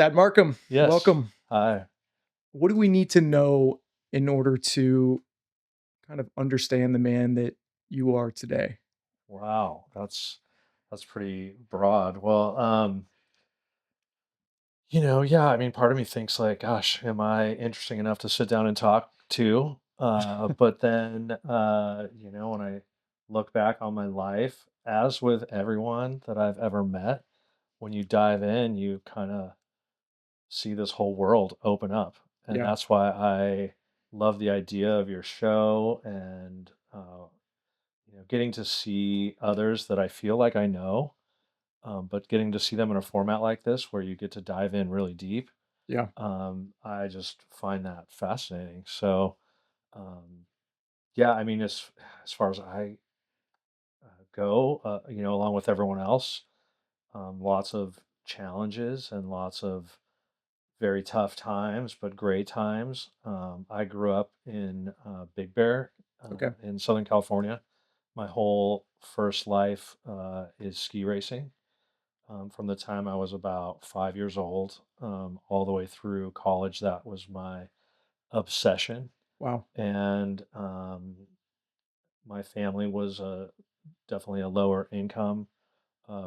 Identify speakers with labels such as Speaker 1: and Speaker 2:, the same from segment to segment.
Speaker 1: Dad Markham,
Speaker 2: Yes.
Speaker 1: welcome.
Speaker 2: Hi.
Speaker 1: What do we need to know in order to kind of understand the man that you are today?
Speaker 2: Wow. That's pretty broad. Well, yeah, I mean, part of me thinks like, gosh, am I interesting enough to sit down and talk to? But then when I look back on my life, as with everyone that I've ever met, when you dive in, you kind of see this whole world open up. And
Speaker 1: Yeah,
Speaker 2: that's why I love the idea of your show and getting to see others that I feel like I know, but getting to see them in a format like this where you get to dive in really deep,
Speaker 1: yeah,
Speaker 2: I just find that fascinating. So, um, yeah, I mean, as far as I go, along with everyone else, lots of challenges and lots of very tough times, but great times. I grew up in Big Bear
Speaker 1: okay,
Speaker 2: in Southern California. My whole first life is ski racing. From the time I was about 5 years old, all the way through college, that was my obsession.
Speaker 1: wow,
Speaker 2: And my family was definitely a lower income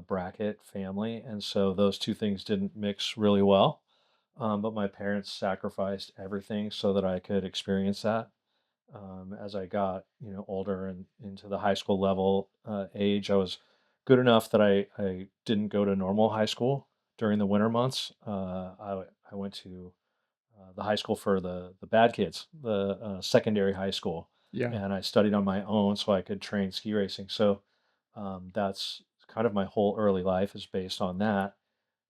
Speaker 2: bracket family. And so those two things didn't mix really well. But my parents sacrificed everything so that I could experience that. As I got, older and into the high school level age, I was good enough that I didn't go to normal high school during the winter months. I went to the high school for the bad kids, the secondary high school,
Speaker 1: yeah,
Speaker 2: and I studied on my own so I could train ski racing. So that's kind of my whole early life is based on that.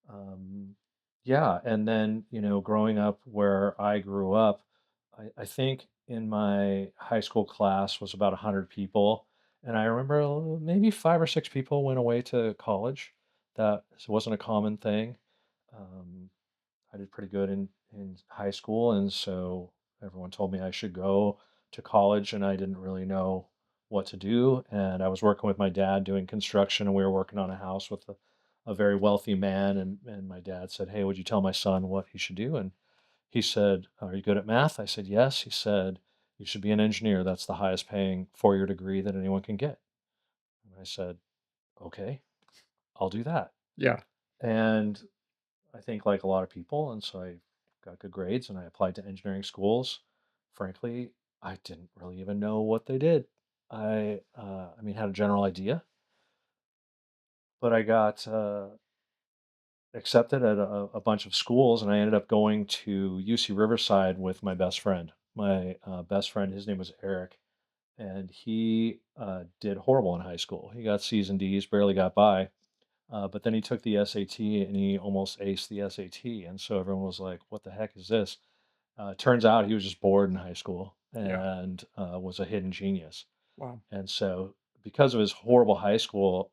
Speaker 2: Um, yeah, and then, growing up where I grew up, I think in my high school class was about 100 people. And I remember maybe five or six people went away to college. That wasn't a common thing. Um, I did pretty good in high school. And so everyone told me I should go to college, and I didn't really know what to do. And I was working with my dad doing construction, and we were working on a house with a very wealthy man. And my dad said, "Hey, would you tell my son what he should do?" And he said, "Are you good at math?" I said, "Yes." He said, "You should be an engineer. That's the highest paying 4-year degree that anyone can get." And I said, "Okay, I'll do that."
Speaker 1: yeah,
Speaker 2: And I think like a lot of people, and so I got good grades and I applied to engineering schools. Frankly, I didn't really even know what they did. I mean, had a general idea, but I got accepted at a bunch of schools, and I ended up going to UC Riverside with my best friend. My best friend, his name was Eric, and he did horrible in high school. He got C's and D's, barely got by. But then he took the SAT and he almost aced the SAT. And so everyone was like, what the heck is this? Turns out he was just bored in high school
Speaker 1: yeah,
Speaker 2: and was a hidden genius.
Speaker 1: wow,
Speaker 2: And so, because of his horrible high school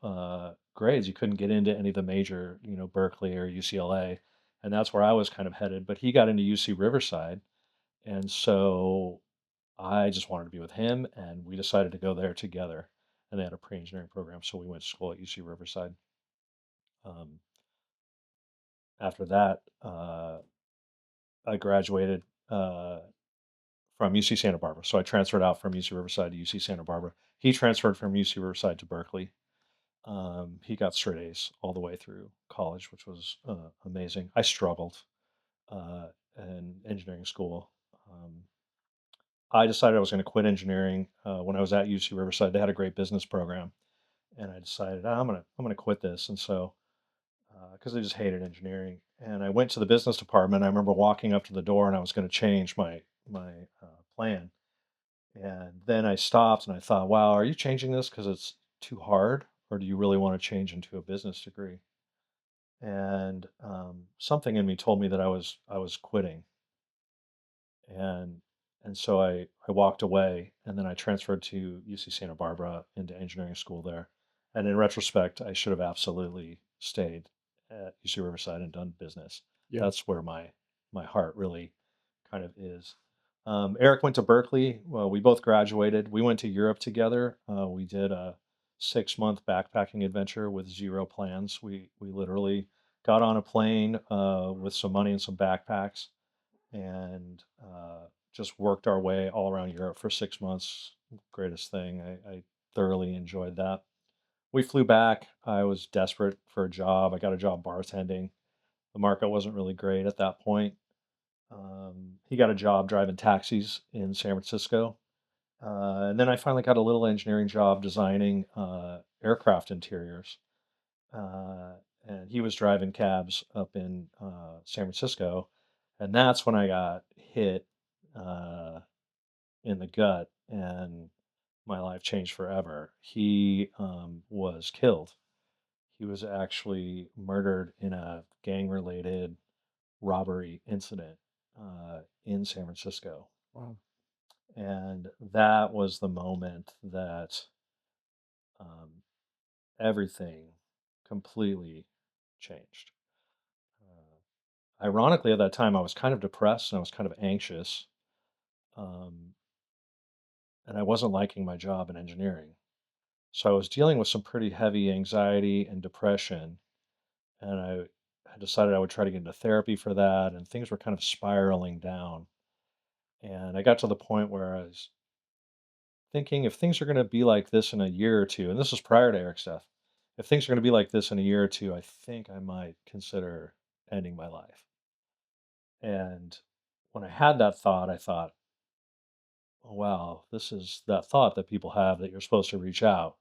Speaker 2: grades, he couldn't get into any of the major, Berkeley or UCLA. And that's where I was kind of headed. But he got into UC Riverside. And so I just wanted to be with him. And we decided to go there together. And they had a pre engineering program. So we went to school at UC Riverside. Um, After that, I graduated from UC Santa Barbara. So I transferred out from UC Riverside to UC Santa Barbara. He transferred from UC Riverside to Berkeley. He got straight A's all the way through college, which was amazing. I struggled uh, in engineering school. Um, I decided I was going to quit engineering when I was at UC Riverside. They had a great business program, and I decided I'm gonna quit this. And so because I just hated engineering. And I went to the business department. I remember walking up to the door and I was going to change my plan. And then I stopped and I thought, wow, are you changing this because it's too hard, or do you really want to change into a business degree? And something in me told me that I was quitting, and so I walked away, and then I transferred to UC Santa Barbara into engineering school there. And in retrospect, I should have absolutely stayed at UC Riverside and done business.
Speaker 1: yeah,
Speaker 2: That's where my heart really kind of is. Eric went to Berkeley. Well, we both graduated. We went to Europe together. We did a 6-month backpacking adventure with zero plans. We literally got on a plane with some money and some backpacks, and just worked our way all around Europe for 6 months. Greatest thing. I thoroughly enjoyed that. We flew back. I was desperate for a job. I got a job bartending. The market wasn't really great at that point. He got a job driving taxis in San Francisco. And then I finally got a little engineering job designing aircraft interiors. Uh, and he was driving cabs up in San Francisco. And that's when I got hit uh, in the gut, and my life changed forever. He was killed. He was actually murdered in a gang related robbery incident in San Francisco.
Speaker 1: Wow.
Speaker 2: And that was the moment that um, everything completely changed. Ironically, at that time, I was kind of depressed and I was kind of anxious, um, and I wasn't liking my job in engineering. So I was dealing with some pretty heavy anxiety and depression, and I decided I would try to get into therapy for that, and things were kind of spiraling down. And I got to the point where I was thinking, if things are going to be like this in a year or two, and this was prior to Eric's death, if things are going to be like this in a year or two, I think I might consider ending my life. And when I had that thought, I thought, oh, wow, this is that thought that people have that you're supposed to reach out.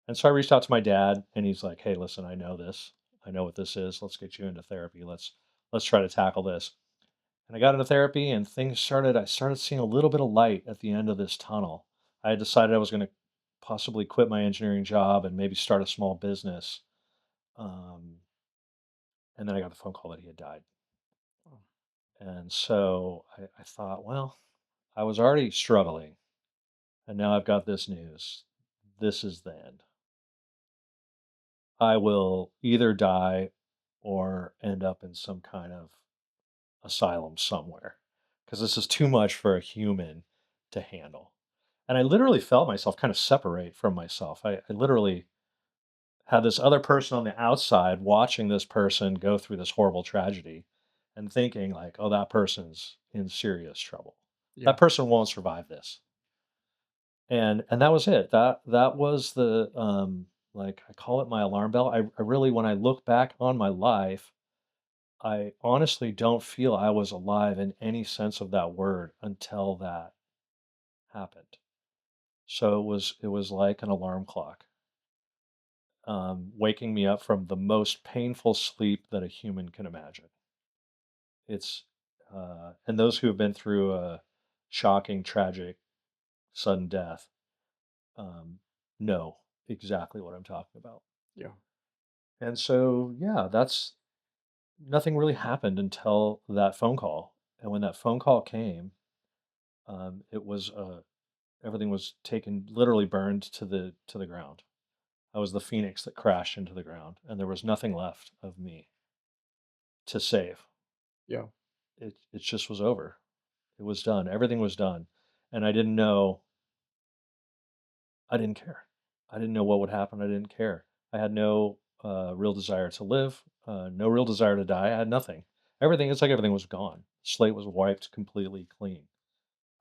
Speaker 2: And so I reached out to my dad, and he's like, "Hey, listen, I know this. I know what this is. Let's get you into therapy. Let's try to tackle this." And I got into therapy, and I started seeing a little bit of light at the end of this tunnel. I had decided I was going to possibly quit my engineering job and maybe start a small business. Um, and then I got the phone call that he had died.
Speaker 1: Wow.
Speaker 2: And so I thought, well, I was already struggling, and now I've got this news. This is the end. I will either die or end up in some kind of asylum somewhere, because this is too much for a human to handle. And I literally felt myself kind of separate from myself. I literally had this other person on the outside watching this person go through this horrible tragedy and thinking like, oh, that person's in serious trouble.
Speaker 1: Yeah.
Speaker 2: That person won't survive this. And that was it. That was the like I call it my alarm bell. I really, when I look back on my life, I honestly don't feel I was alive in any sense of that word until that happened. So it was like an alarm clock, waking me up from the most painful sleep that a human can imagine. It's and those who have been through a shocking, tragic, sudden death um, know exactly what I'm talking about.
Speaker 1: Yeah.
Speaker 2: And so, yeah, that's nothing really happened until that phone call. And when that phone call came, it was everything was taken, literally burned to the ground. I was the phoenix that crashed into the ground, and there was nothing left of me to save.
Speaker 1: Yeah.
Speaker 2: It just was over. It was done. Everything was done, and I didn't know. I didn't care. I didn't know what would happen. I didn't care. I had no real desire to live. No real desire to die. I had nothing. Everything. It's like everything was gone. Slate was wiped completely clean.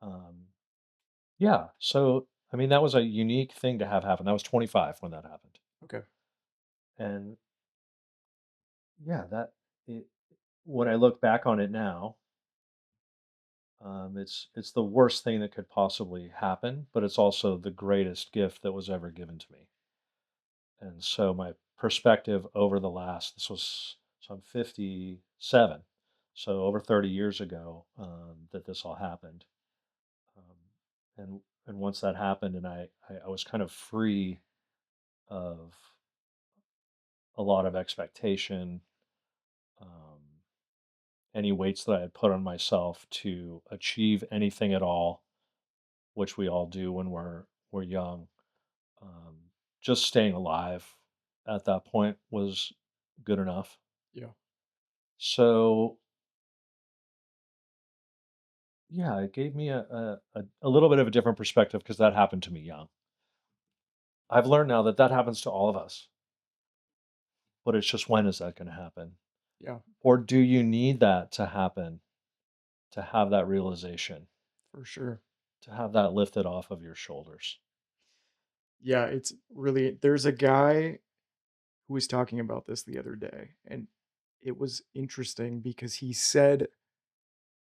Speaker 2: Um, yeah. So I mean, that was a unique thing to have happen. I was 25 when that happened,
Speaker 1: Okay.
Speaker 2: and yeah, it, when I look back on it now, it's the worst thing that could possibly happen, but it's also the greatest gift that was ever given to me. And so my perspective over the last this was so I'm 57, so over 30 years ago that this all happened, um, and once that happened, and I was kind of free of a lot of expectation. Um, any weights that I had put on myself to achieve anything at all, which we all do when we're young. Just staying alive at that point was good enough.
Speaker 1: Yeah.
Speaker 2: So yeah, it gave me a little bit of a different perspective because that happened to me young. I've learned now that that happens to all of us. but it's just when is that going to happen?
Speaker 1: Yeah,
Speaker 2: Or do you need that to happen to have that realization,
Speaker 1: for sure.
Speaker 2: to have that lifted off of your shoulders?
Speaker 1: Yeah, it's really there's a guy who was talking about this the other day, and it was interesting because he said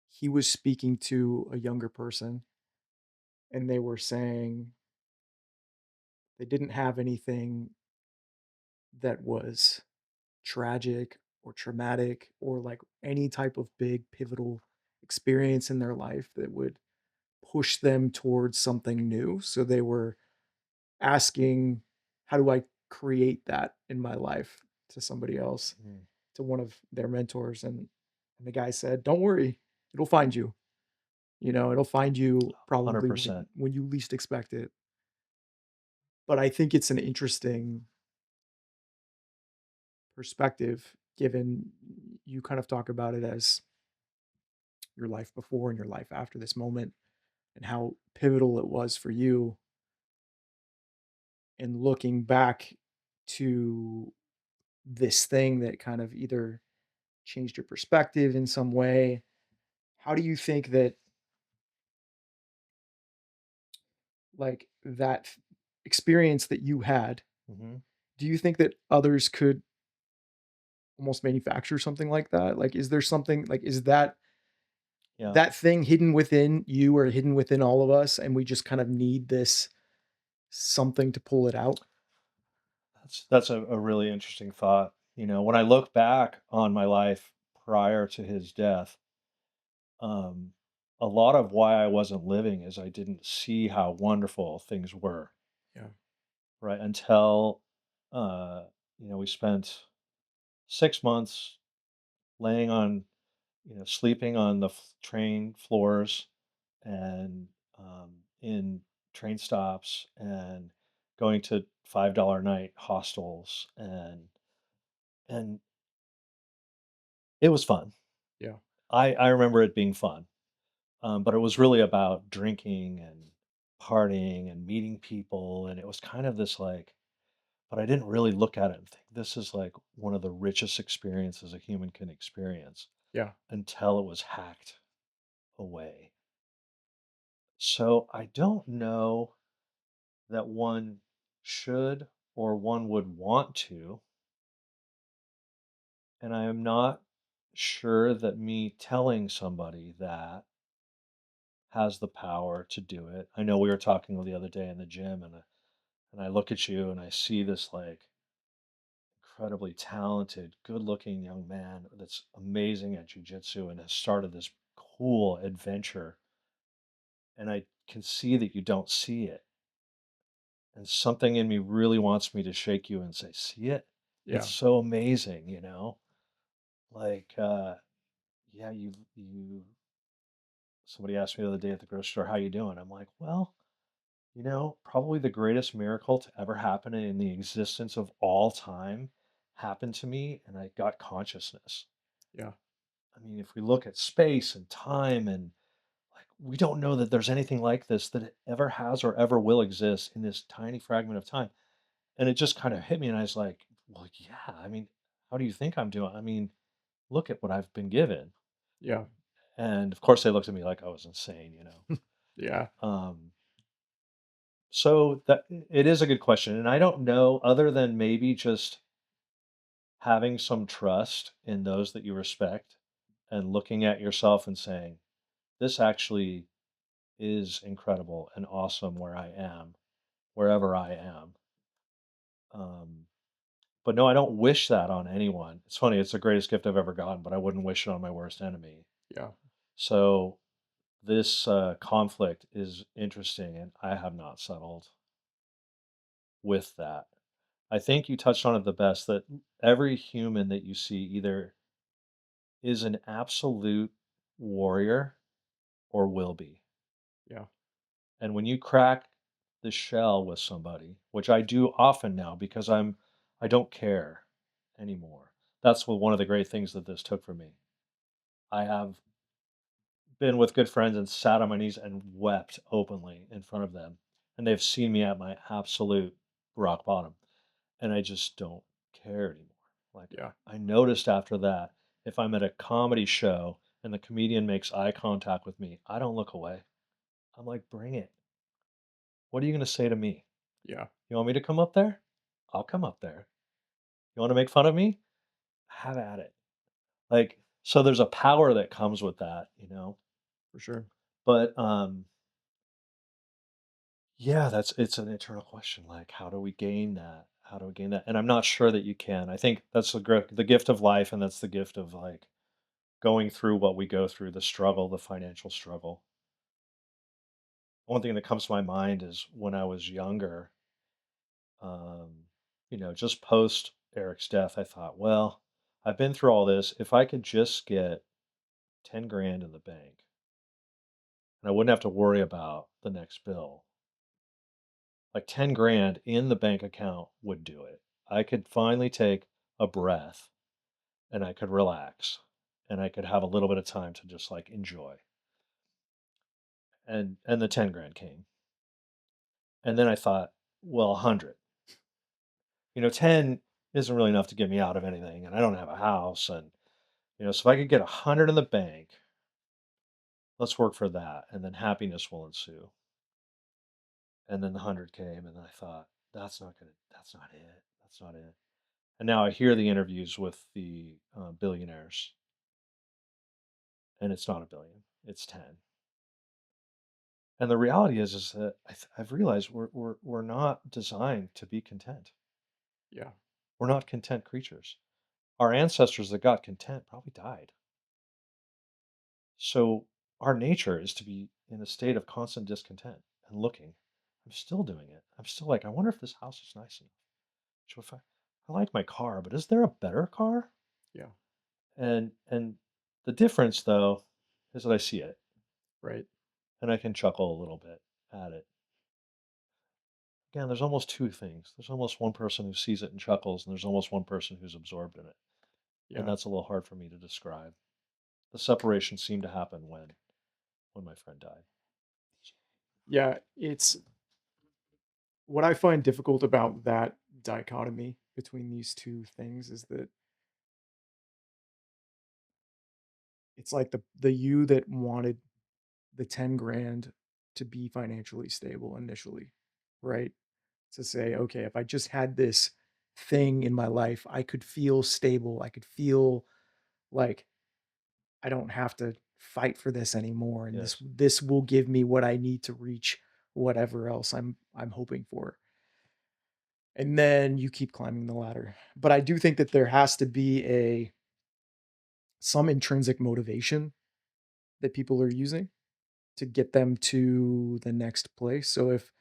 Speaker 1: he was speaking to a younger person, and they were saying they didn't have anything that was tragic or traumatic or like any type of big pivotal experience in their life that would push them towards something new. So they were asking, how do I create that in my life to somebody else,
Speaker 2: Mm,
Speaker 1: to one of their mentors? And the guy said, don't worry, it'll find you. You know, it'll find you probably
Speaker 2: 100%.
Speaker 1: when you least expect it. But I think it's an interesting perspective given you kind of talk about it as your life before and your life after this moment and how pivotal it was for you and looking back to this thing that kind of either changed your perspective in some way. How do you think that like experience that you had,
Speaker 2: Hmm.
Speaker 1: do you think that others could almost manufacture something like that? Like is there something like is
Speaker 2: Yeah,
Speaker 1: that thing hidden within you or hidden within all of us and we just kind of need this something to pull it out?
Speaker 2: that's a really interesting thought. When I look back on my life prior to his death, um, a lot of why I wasn't living is I didn't see how wonderful things were,
Speaker 1: Yeah.
Speaker 2: right? Until, uh, we spent 6 months laying on, sleeping on the train floors and in train stops and going to $5 a night hostels and it was fun.
Speaker 1: Yeah.
Speaker 2: I remember it being fun, but it was really about drinking and partying and meeting people, and it was kind of this like. But I didn't really look at it and think this is like one of the richest experiences a human can experience
Speaker 1: Yeah.
Speaker 2: until it was hacked away. So I don't know that one should or one would want to. And I am not sure that me telling somebody that has the power to do it. I know we were talking the other day in the gym, and I look at you and I see this like incredibly talented, good-looking young man that's amazing at jujitsu and has started this cool adventure. And I can see that you don't see it. And something in me really wants me to shake you and say, "See it? It's
Speaker 1: Yeah.
Speaker 2: so amazing." Like, yeah, you somebody asked me the other day at the grocery store, "How you doing?" I'm like, "Well, probably the greatest miracle to ever happen in the existence of all time happened to me, and I got consciousness."
Speaker 1: Yeah.
Speaker 2: I mean, if we look at space and time and like we don't know that there's anything like this that ever has or ever will exist in this tiny fragment of time. And it just kind of hit me, and I was like, "Well, yeah. I mean, how do you think I'm doing? I mean, look at what I've been given."
Speaker 1: Yeah.
Speaker 2: And of course, they looked at me like I was insane.
Speaker 1: Yeah.
Speaker 2: Um, so that it is a good question, and I don't know, other than maybe just having some trust in those that you respect, and looking at yourself and saying, "This actually is incredible and awesome where I am, wherever I am." Um, But no, I don't wish that on anyone. It's funny, it's the greatest gift I've ever gotten, but I wouldn't wish it on my worst enemy.
Speaker 1: Yeah.
Speaker 2: So this conflict is interesting, and I have not settled with that. I think you touched on it the best that every human that you see either is an absolute warrior or will be.
Speaker 1: Yeah.
Speaker 2: And when you crack the shell with somebody, which I do often now because I don't care anymore. That's one of the great things that this took from me. I have been with good friends and sat on my knees and wept openly in front of them, and they've seen me at my absolute rock bottom, and I just don't care anymore. Like,
Speaker 1: Yeah,
Speaker 2: I noticed after that, if I'm at a comedy show and the comedian makes eye contact with me, I don't look away. I'm like, "Bring it. What are you gonna say to me?
Speaker 1: yeah,
Speaker 2: You want me to come up there? I'll come up there. You wanna make fun of me? Have at it." Like, so there's a power that comes with that, you know?
Speaker 1: for sure.
Speaker 2: But, yeah, it's an eternal question, like, how do we gain that? How do we gain that? And I'm not sure that you can. I think that's the gift of life, and that's the gift of, like, going through what we go through, the struggle, the financial struggle. One thing that comes to my mind is when I was younger, um, just post Eric's death, I thought, well, I've been through all this. If I could just get 10 grand in the bank and I wouldn't have to worry about the next bill, like 10 grand in the bank account would do it. I could finally take a breath and I could relax and I could have a little bit of time to just like enjoy. And the 10 grand came. And then I thought, well, 100. 10 isn't really enough to get me out of anything, and I don't have a house, and so if I could get 100 in the bank, let's work for that, and then happiness will ensue. And then the 100 came, and I thought, that's not it. That's not it. And now I hear the interviews with the billionaires, and it's not a billion, it's 10. And the reality is that I've realized we're not designed to be content.
Speaker 1: Yeah,
Speaker 2: We're not content creatures. Our ancestors that got content probably died. So our nature is to be in a state of constant discontent and looking. I'm still doing it. I'm still like, I wonder if this house is nice enough. So if I like my car, but is there a better car?
Speaker 1: yeah,
Speaker 2: And the difference though is that I see it
Speaker 1: right.
Speaker 2: and I can chuckle a little bit at it. Again, there's almost two things. There's almost one person who sees it and chuckles, and there's almost one person who's absorbed in it. And
Speaker 1: Yeah,
Speaker 2: that's a little hard for me to describe. The separation seemed to happen when my friend died.
Speaker 1: yeah. It's what I find difficult about that dichotomy between these two things is that it's like the you that wanted the 10 grand to be financially stable initially, right? To say, okay, if I just had this thing in my life, I could feel stable. I could feel like I don't have to fight for this anymore. And this
Speaker 2: Yes.
Speaker 1: this will give me what I need to reach whatever else I'm hoping for. And then you keep climbing the ladder. But I do think that there has to be a some intrinsic motivation that people are using to get them to the next place. So if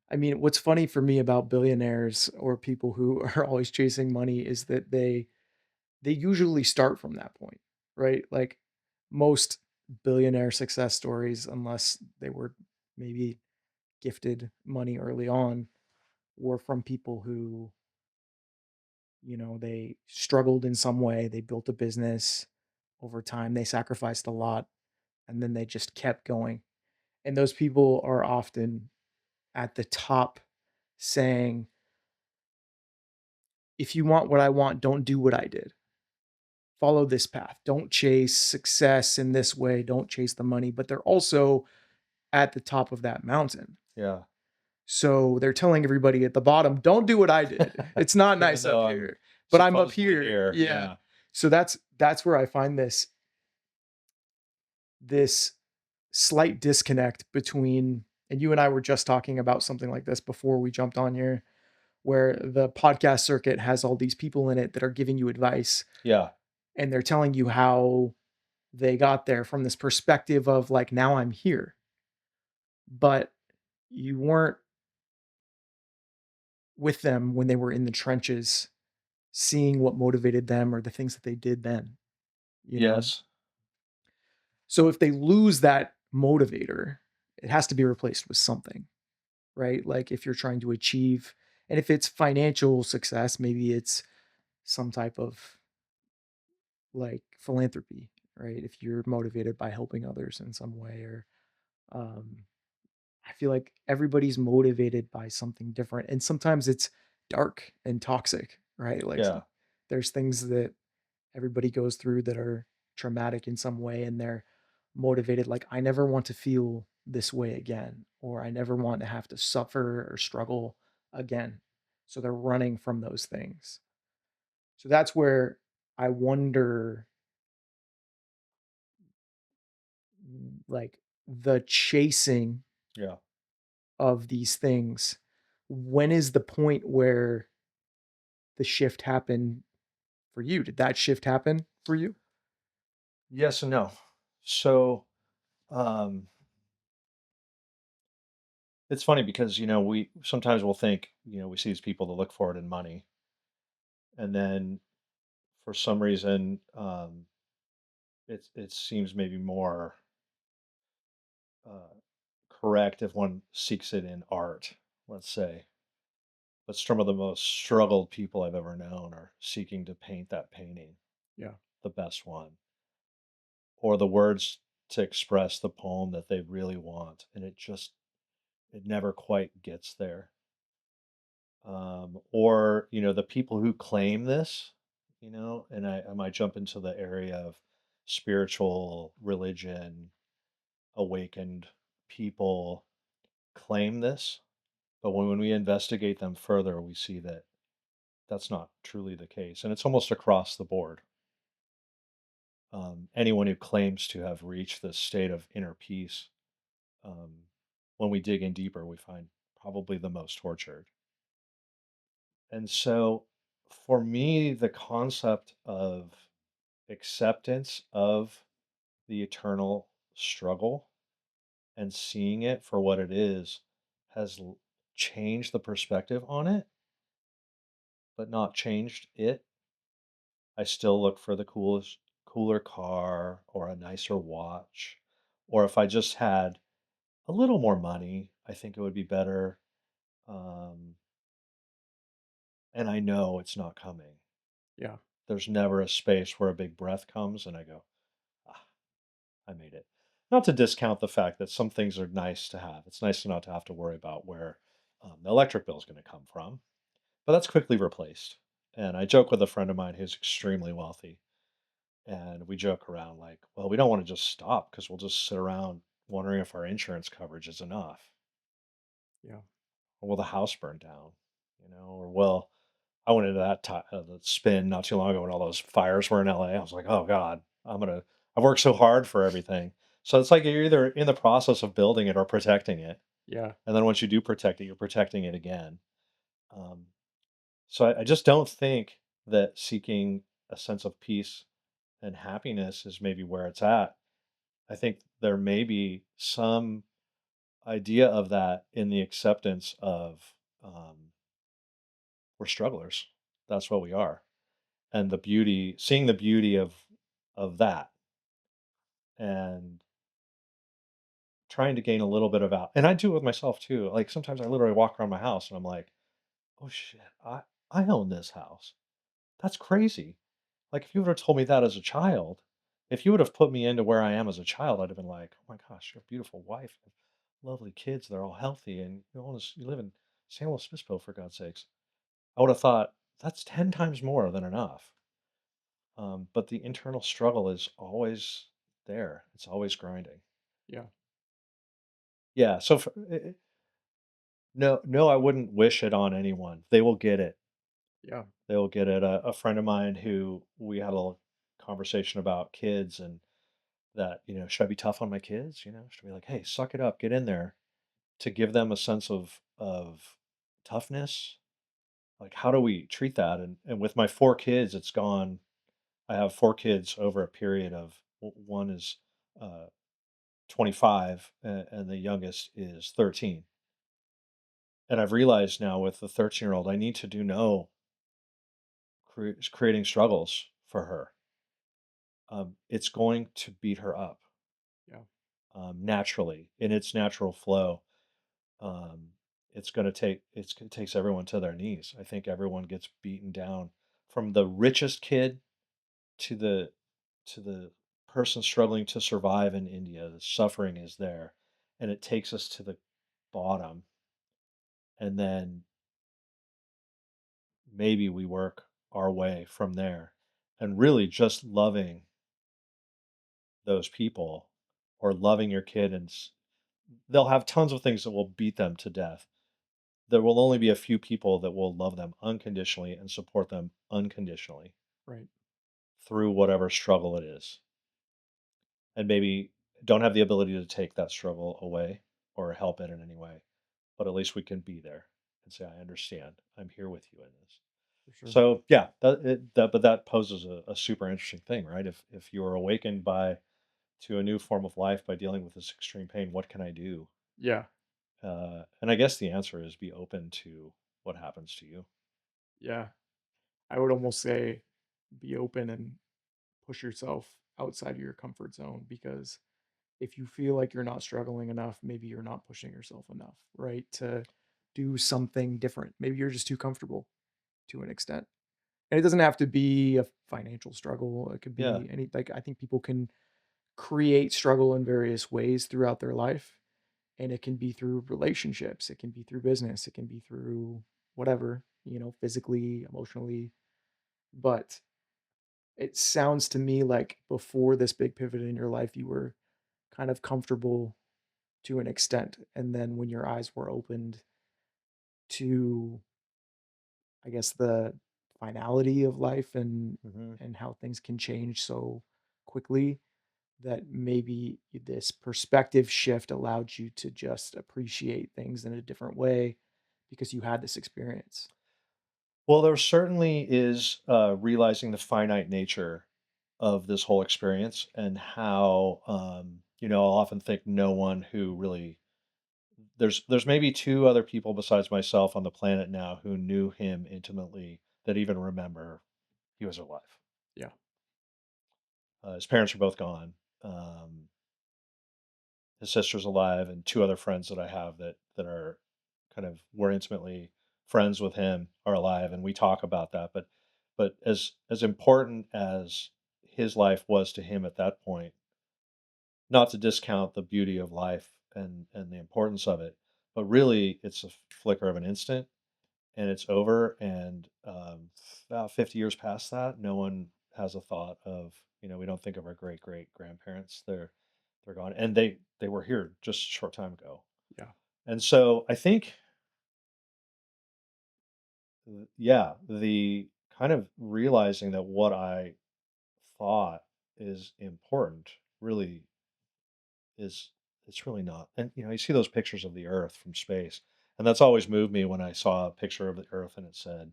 Speaker 1: I mean, what's funny for me about billionaires or people who are always chasing money is that they usually start from that point, right? Like most billionaire success stories, unless they were maybe gifted money early on, were from people who, they struggled in some way, they built a business over time, they sacrificed a lot, and then they just kept going. And those people are often at the top saying, if you want what I want, don't do what I did. Follow this path. Don't chase success in this way. Don't chase the money. But they're also at the top of that mountain.
Speaker 2: Yeah.
Speaker 1: So they're telling everybody at the bottom, don't do what I did. It's not
Speaker 2: Even
Speaker 1: nice up
Speaker 2: though I'm
Speaker 1: here, but I'm up
Speaker 2: supposedly
Speaker 1: here.
Speaker 2: here,
Speaker 1: Yeah.
Speaker 2: yeah.
Speaker 1: So that's where I find this slight disconnect between, and you and I were just talking about something like this before we jumped on here, where the podcast circuit has all these people in it that are giving you advice
Speaker 2: Yeah,
Speaker 1: and they're telling you how they got there from this perspective of like, now I'm here. But you weren't with them when they were in the trenches, seeing what motivated them or the things that they did then, you know?
Speaker 2: yes,
Speaker 1: So if they lose that motivator, it has to be replaced with something, right? Like if you're trying to achieve, and if it's financial success, maybe it's some type of like philanthropy, right? If you're motivated by helping others in some way, or um, I feel like everybody's motivated by something different, and sometimes it's dark and toxic, right? Like
Speaker 2: yeah.
Speaker 1: There's things that everybody goes through that are traumatic in some way, and they're motivated, like, "I never want to feel this way again," or, "I never want to have to suffer or struggle again." So they're running from those things. So that's where I wonder, like, the chasing
Speaker 2: Yeah.
Speaker 1: of these things, when is the point where the shift happened for you? Did that shift happen for you?
Speaker 2: Yes and no. So, um, it's funny because, we sometimes we'll think, we see these people that look for it in money, and then for some reason, it seems maybe more uh, correct if one seeks it in art, let's say. But some of the most struggled people I've ever known are seeking to paint that painting,
Speaker 1: Yeah,
Speaker 2: the best one, or the words to express the poem that they really want, and it never quite gets there. Or the people who claim this, and I might jump into the area of spiritual religion, awakened people claim this, but when we investigate them further, we see that that's not truly the case, and it's almost across the board. Anyone who claims to have reached this state of inner peace, um, when we dig in deeper, we find probably the most tortured. And so, for me, the concept of acceptance of the eternal struggle and seeing it for what it is has changed the perspective on it, but not changed it. I still look for the cooler car or a nicer watch. Or if I just had a little more money, I think it would be better. Um, and I know it's not coming.
Speaker 1: yeah,
Speaker 2: There's never a space where a big breath comes and I go, ah, I made it. Not to discount the fact that some things are nice to have. It's nice not to have to worry about where the electric bill is going to come from, but that's quickly replaced. And I joke with a friend of mine who's extremely wealthy, and we joke around like, well, we don't want to just stop because we'll just sit around wondering if our insurance coverage is enough,
Speaker 1: yeah,
Speaker 2: or will the house burn down, or well, I went into the spin not too long ago when all those fires were in LA. I was like, oh God, I've worked so hard for everything. So it's like you're either in the process of building it or protecting it.
Speaker 1: yeah,
Speaker 2: And then once you do protect it, you're protecting it again. Um, so I just don't think that seeking a sense of peace and happiness is maybe where it's at. I think there may be some idea of that in the acceptance of we're strugglers. That's what we are. And seeing the beauty of that and trying to gain a little bit of out. And I do it with myself too. Like sometimes I literally walk around my house and I'm like, oh shit, I own this house. That's crazy. Like if you would have told me that as a child, if you would have put me into where I am as a child, I'd have been like, oh my gosh, you're a beautiful wife, lovely kids, they're all healthy, and you live in San Luis Obispo for God's sakes. I would have thought that's 10 times more than enough. But the internal struggle is always there. It's always grinding.
Speaker 1: yeah,
Speaker 2: Yeah. So no, no, I wouldn't wish it on anyone. They will get it.
Speaker 1: yeah,
Speaker 2: They will get it. A friend of mine who we had a little conversation about kids and that, should I be tough on my kids? Should I be like, hey, suck it up, get in there to give them a sense of toughness? Like, how do we treat that? And with my four kids, it's gone. I have four kids over a period of one is uh, 25 and the youngest is 13. And I've realized now with the 13-year-old, I need to do no creating struggles for her. It's going to beat her up
Speaker 1: yeah,
Speaker 2: naturally in its natural flow. Um, it takes everyone to their knees. I think everyone gets beaten down from the richest kid to the person struggling to survive in India. The suffering is there, and it takes us to the bottom, and then maybe we work our way from there, and really just loving those people, or loving your kid, and they'll have tons of things that will beat them to death. There will only be a few people that will love them unconditionally and support them unconditionally
Speaker 1: Right.
Speaker 2: through whatever struggle it is, and maybe don't have the ability to take that struggle away or help it in any way, but at least we can be there and say, I understand, I'm here with you in this.
Speaker 1: For sure.
Speaker 2: So yeah, but that poses a super interesting thing, right? If you are awakened by to a new form of life by dealing with this extreme pain, what can I do?
Speaker 1: Yeah.
Speaker 2: And I guess the answer is be open to what happens to you.
Speaker 1: Yeah. I would almost say be open and push yourself outside of your comfort zone, because if you feel like you're not struggling enough, maybe you're not pushing yourself enough, right? To do something different. Maybe you're just too comfortable to an extent. And it doesn't have to be a financial struggle. It could
Speaker 2: Yeah.
Speaker 1: be any, like, I think people can create struggle in various ways throughout their life. And it can be through relationships, it can be through business, it can be through whatever, physically, emotionally. But it sounds to me like before this big pivot in your life, you were kind of comfortable to an extent. And then when your eyes were opened to, I guess, the finality of life and
Speaker 2: Hmm.
Speaker 1: how things can change so quickly, that maybe this perspective shift allowed you to just appreciate things in a different way because you had this experience.
Speaker 2: Well, there certainly is realizing the finite nature of this whole experience, and how I'll often think no one who really there's maybe two other people besides myself on the planet now who knew him intimately that even remember he was alive.
Speaker 1: Yeah,
Speaker 2: His parents are both gone. Um, his sister's alive, and two other friends that I have that are kind of were intimately friends with him are alive, and we talk about that. But as important as his life was to him at that point, not to discount the beauty of life and the importance of it, but really it's a flicker of an instant and it's over. And about 50 years past that, no one has a thought of, we don't think of our great great grandparents. They're gone, and they were here just a short time ago.
Speaker 1: yeah,
Speaker 2: And so I think, yeah, the kind of realizing that what I thought is important really is, it's really not. And you see those pictures of the Earth from space, and that's always moved me when I saw a picture of the Earth and it said,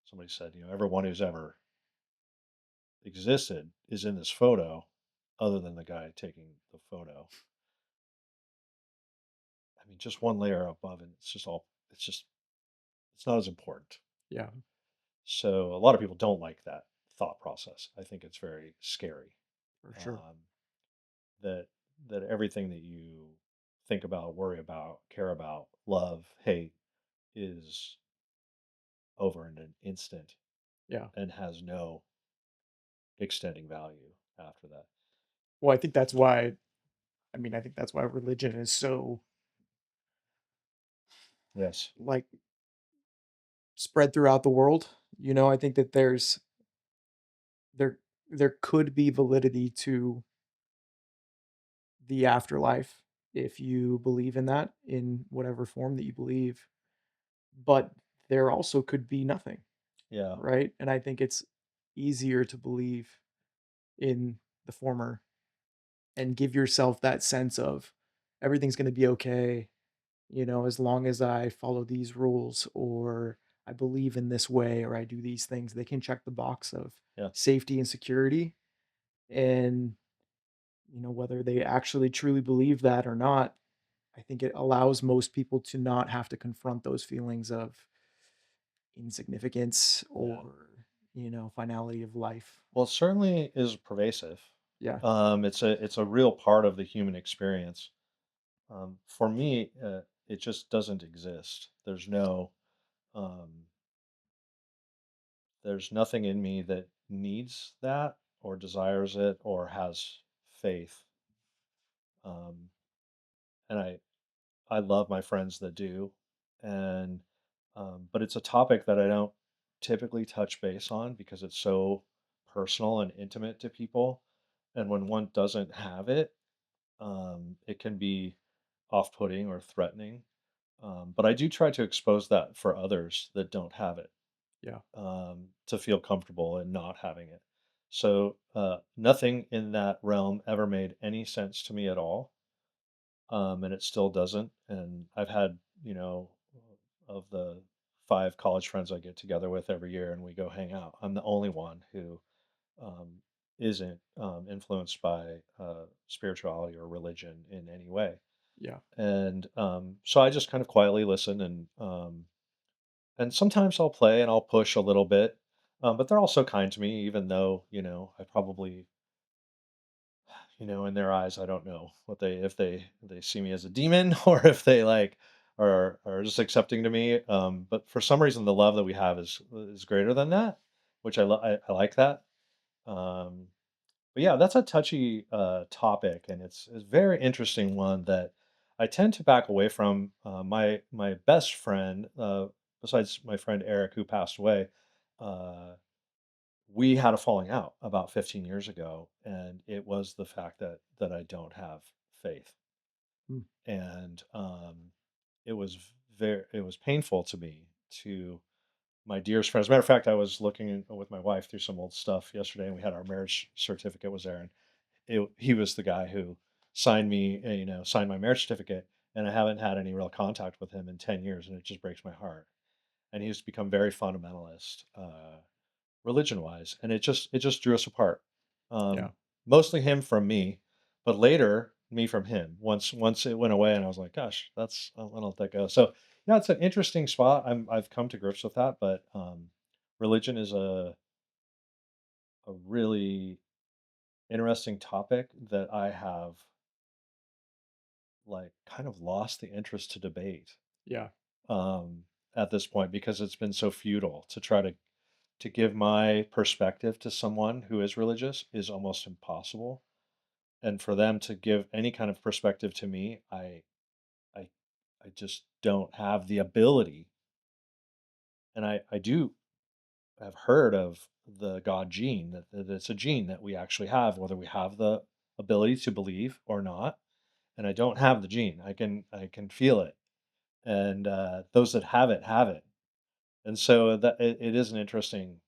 Speaker 2: somebody said, everyone who's ever existed is in this photo, other than the guy taking the photo. I mean, just one layer above it, it's not as important.
Speaker 1: yeah,
Speaker 2: So a lot of people don't like that thought process. I think it's very scary.
Speaker 1: for sure.
Speaker 2: Um, that that everything that you think about, worry about, care about, love, hate is over in an instant
Speaker 1: Yeah.
Speaker 2: and has no extending value after that.
Speaker 1: Well, I think that's why, I think that's why religion is so,
Speaker 2: Yes.
Speaker 1: like, spread throughout the world. I think that there there could be validity to the afterlife if you believe in that in whatever form that you believe, but there also could be nothing,
Speaker 2: Yeah.
Speaker 1: right? And I think it's easier to believe in the former and give yourself that sense of everything's going to be okay, as long as I follow these rules, or I believe in this way, or I do these things. They can check the box of
Speaker 2: Yeah.
Speaker 1: safety and security. And, whether they actually truly believe that or not, I think it allows most people to not have to confront those feelings of insignificance
Speaker 2: Yeah.
Speaker 1: or, finality of life.
Speaker 2: Well, it certainly is pervasive.
Speaker 1: Yeah.
Speaker 2: It's a real part of the human experience. For me, it just doesn't exist. Um, there's nothing in me that needs that or desires it or has faith. Um, and I love my friends that do, and but it's a topic that I don't. typically touch base on because it's so personal and intimate to people. And when one doesn't have it, it can be off-putting or threatening. But I do try to expose that for others that don't have it,
Speaker 1: Yeah.
Speaker 2: to feel comfortable in not having it. So nothing in that realm ever made any sense to me at all, and it still doesn't. And I've had, of the 5 college friends I get together with every year, and we go hang out. I'm the only one who um, isn't influenced by spirituality or religion in any way.
Speaker 1: Yeah.
Speaker 2: And so I just kind of quietly listen, and sometimes I'll play and I'll push a little bit, but they're also kind to me, even though I probably, in their eyes, I don't know what they if they see me as a demon or if they like are just accepting to me. But for some reason, the love that we have is greater than that, which I like that. Um, but yeah, that's a touchy topic, and it's a very interesting one that I tend to back away from. My best friend, besides my friend Eric, who passed away, uh, we had a falling out about 15 years ago, and it was the fact that I don't have faith,
Speaker 1: Mm.
Speaker 2: and it was painful to me, to my dearest friend. As a matter of fact, I was looking with my wife through some old stuff yesterday, and we had our marriage certificate was there, and he was the guy who signed my marriage certificate, and I haven't had any real contact with him in 10 years, and it just breaks my heart. And he's become very fundamentalist, religion wise, and it just drew us apart.
Speaker 1: Yeah.
Speaker 2: Um, Mostly him from me, but later me from him. Once it went away, and I was like, gosh, I'll let that go. So yeah, it's an interesting spot. I've come to grips with that, but religion is a really interesting topic that I have like kind of lost the interest to debate,
Speaker 1: Yeah.
Speaker 2: um, at this point, because it's been so futile to try to give my perspective to someone who is religious is almost impossible. And for them to give any kind of perspective to me, I I just don't have the ability. And I do have heard of the God gene, that it's a gene that we actually have, whether we have the ability to believe or not. And I don't have the gene. I can feel it, and those that have it. And so it is an interesting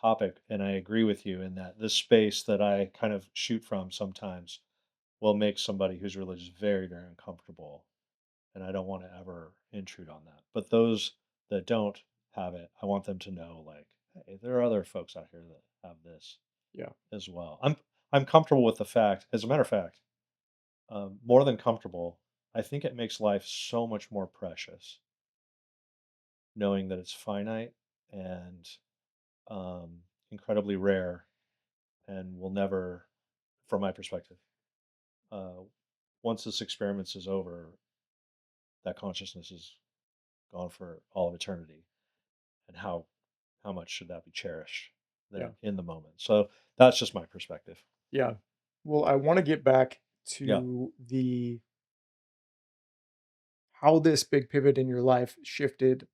Speaker 2: topic, and I agree with you in that this space that I kind of shoot from sometimes will make somebody who's religious very, very uncomfortable, and I don't want to ever intrude on that. But those that don't have it, I want them to know, like, hey, there are other folks out here that have this
Speaker 1: Yeah.
Speaker 2: as well. I'm comfortable with the fact. As a matter of fact, more than comfortable, I think it makes life so much more precious knowing that it's finite and incredibly rare and will never, from my perspective, uh, once this experiment is over, that consciousness is gone for all of eternity. And how much should that be cherished
Speaker 1: Yeah.
Speaker 2: then in the moment? So that's just my perspective.
Speaker 1: Yeah. Well, I want to get back
Speaker 2: Yeah.
Speaker 1: to the how this big pivot in your life shifted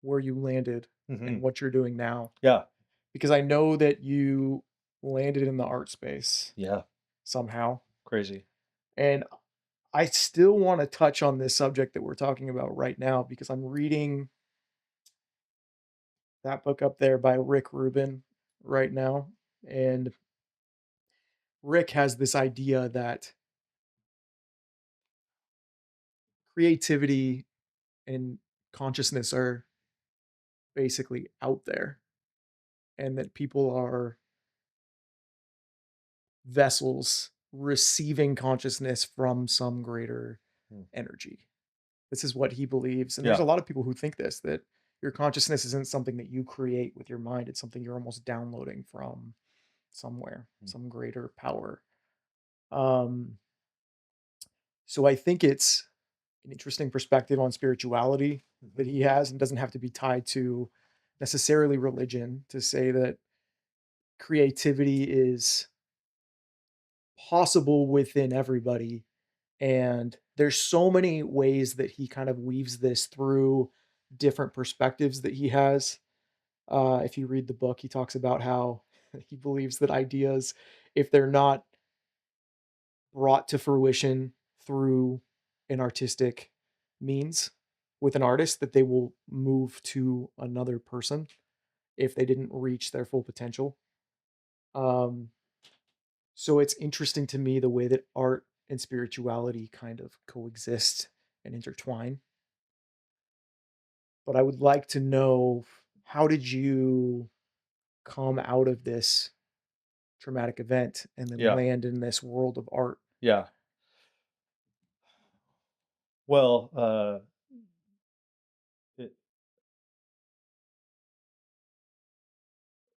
Speaker 1: where you landed
Speaker 2: Hmm.
Speaker 1: and what you're doing now.
Speaker 2: Yeah.
Speaker 1: Because I know that you landed in the art space
Speaker 2: Yeah.
Speaker 1: somehow.
Speaker 2: Crazy.
Speaker 1: And I still want to touch on this subject that we're talking about right now because I'm reading that book up there by Rick Rubin right now. And Rick has this idea that creativity and consciousness are basically out there and that people are vessels receiving consciousness from some greater
Speaker 2: Mm.
Speaker 1: energy. This is what he believes. And there's
Speaker 2: Yeah.
Speaker 1: a lot of people who think this, that your consciousness isn't something that you create with your mind. It's something you're almost downloading from somewhere,
Speaker 2: Mm.
Speaker 1: some greater power. Um, so I think it's an interesting perspective on spirituality that
Speaker 2: Hmm.
Speaker 1: he has and doesn't have to be tied to necessarily religion to say that creativity is possible within everybody. And there's so many ways that he kind of weaves this through different perspectives that he has. If you read the book, he talks about how he believes that ideas, if they're not brought to fruition through an artistic means with an artist, that they will move to another person if they didn't reach their full potential. Um, so it's interesting to me the way that art and spirituality kind of coexist and intertwine. But I would like to know, how did you come out of this traumatic event and then
Speaker 2: Yeah.
Speaker 1: land in this world of art?
Speaker 2: Yeah. Well, it,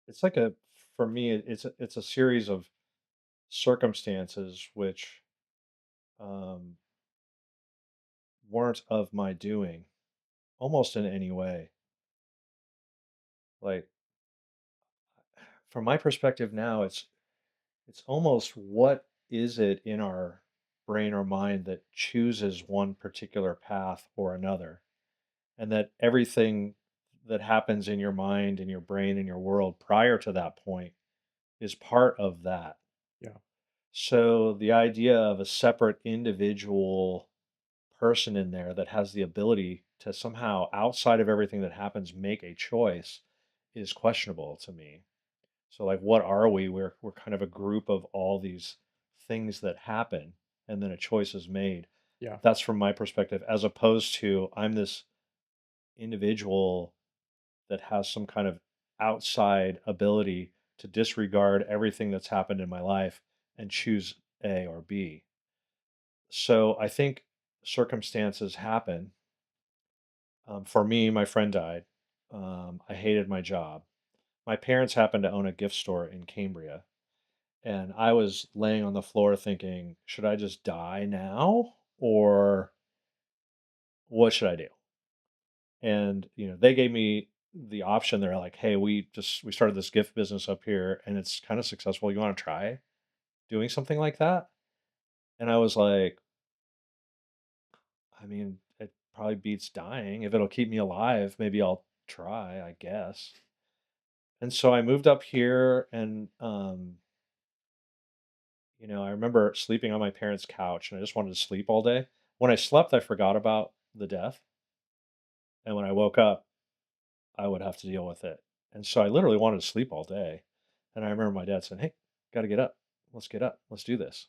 Speaker 2: it's like a for me, it's a series of circumstances which um, weren't of my doing, almost in any way. Like from my perspective now, it's almost what is it in our brain or mind that chooses one particular path or another, and that everything that happens in your mind, in your brain, in your world prior to that point is part of that.
Speaker 1: Yeah,
Speaker 2: So the idea of a separate individual person in there that has the ability to somehow, outside of everything that happens, make a choice is questionable to me. So like what are we? We're kind of a group of all these things that happen and then a choice is made.
Speaker 1: yeah,
Speaker 2: That's from my perspective, as opposed to I'm this individual that has some kind of outside ability to disregard everything that's happened in my life and choose A or B. So I think circumstances happen. For me, my friend died. I hated my job. My parents happened to own a gift store in Cambria. And I was laying on the floor thinking, should I just die now or what should I do? And, they gave me the option. They're like, hey, we started this gift business up here and it's kind of successful. You want to try doing something like that? And I was like, I mean, it probably beats dying. If it'll keep me alive, maybe I'll try, I guess. And so I moved up here and I remember sleeping on my parents' couch and I just wanted to sleep all day. When I slept, I forgot about the death. And when I woke up, I would have to deal with it. And so I literally wanted to sleep all day. And I remember my dad saying, hey, got to get up. Let's get up. Let's do this.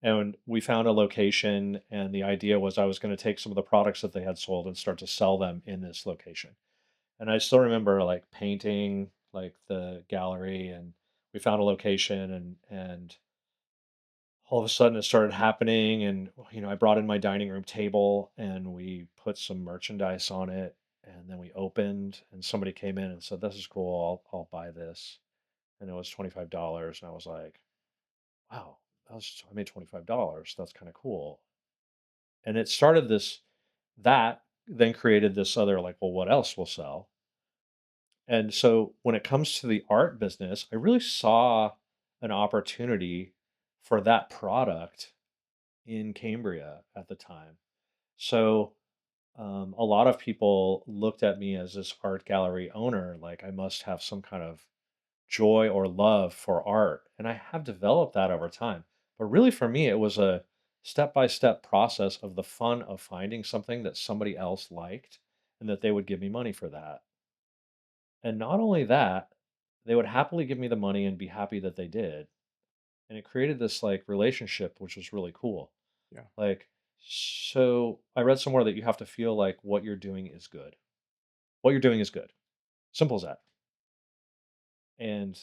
Speaker 2: And we found a location. And the idea was I was going to take some of the products that they had sold and start to sell them in this location. And I still remember like painting like the gallery and we found a location and all of a sudden it started happening and I brought in my dining room table and we put some merchandise on it and then we opened and somebody came in and said this is cool, I'll buy this, and it was $25 and I was like, wow, I made $25, that's kind of cool. And it started this that then created this other like, well, what else will sell? And so when it comes to the art business, I really saw an opportunity for that product in Cambria at the time. So a lot of people looked at me as this art gallery owner, like I must have some kind of joy or love for art. And I have developed that over time. But really, for me, it was a step by step process of the fun of finding something that somebody else liked and that they would give me money for that. And not only that, they would happily give me the money and be happy that they did. And it created this like relationship, which was really cool.
Speaker 1: yeah,
Speaker 2: Like, so I read somewhere that you have to feel like what you're doing is good. What you're doing is good. Simple as that. And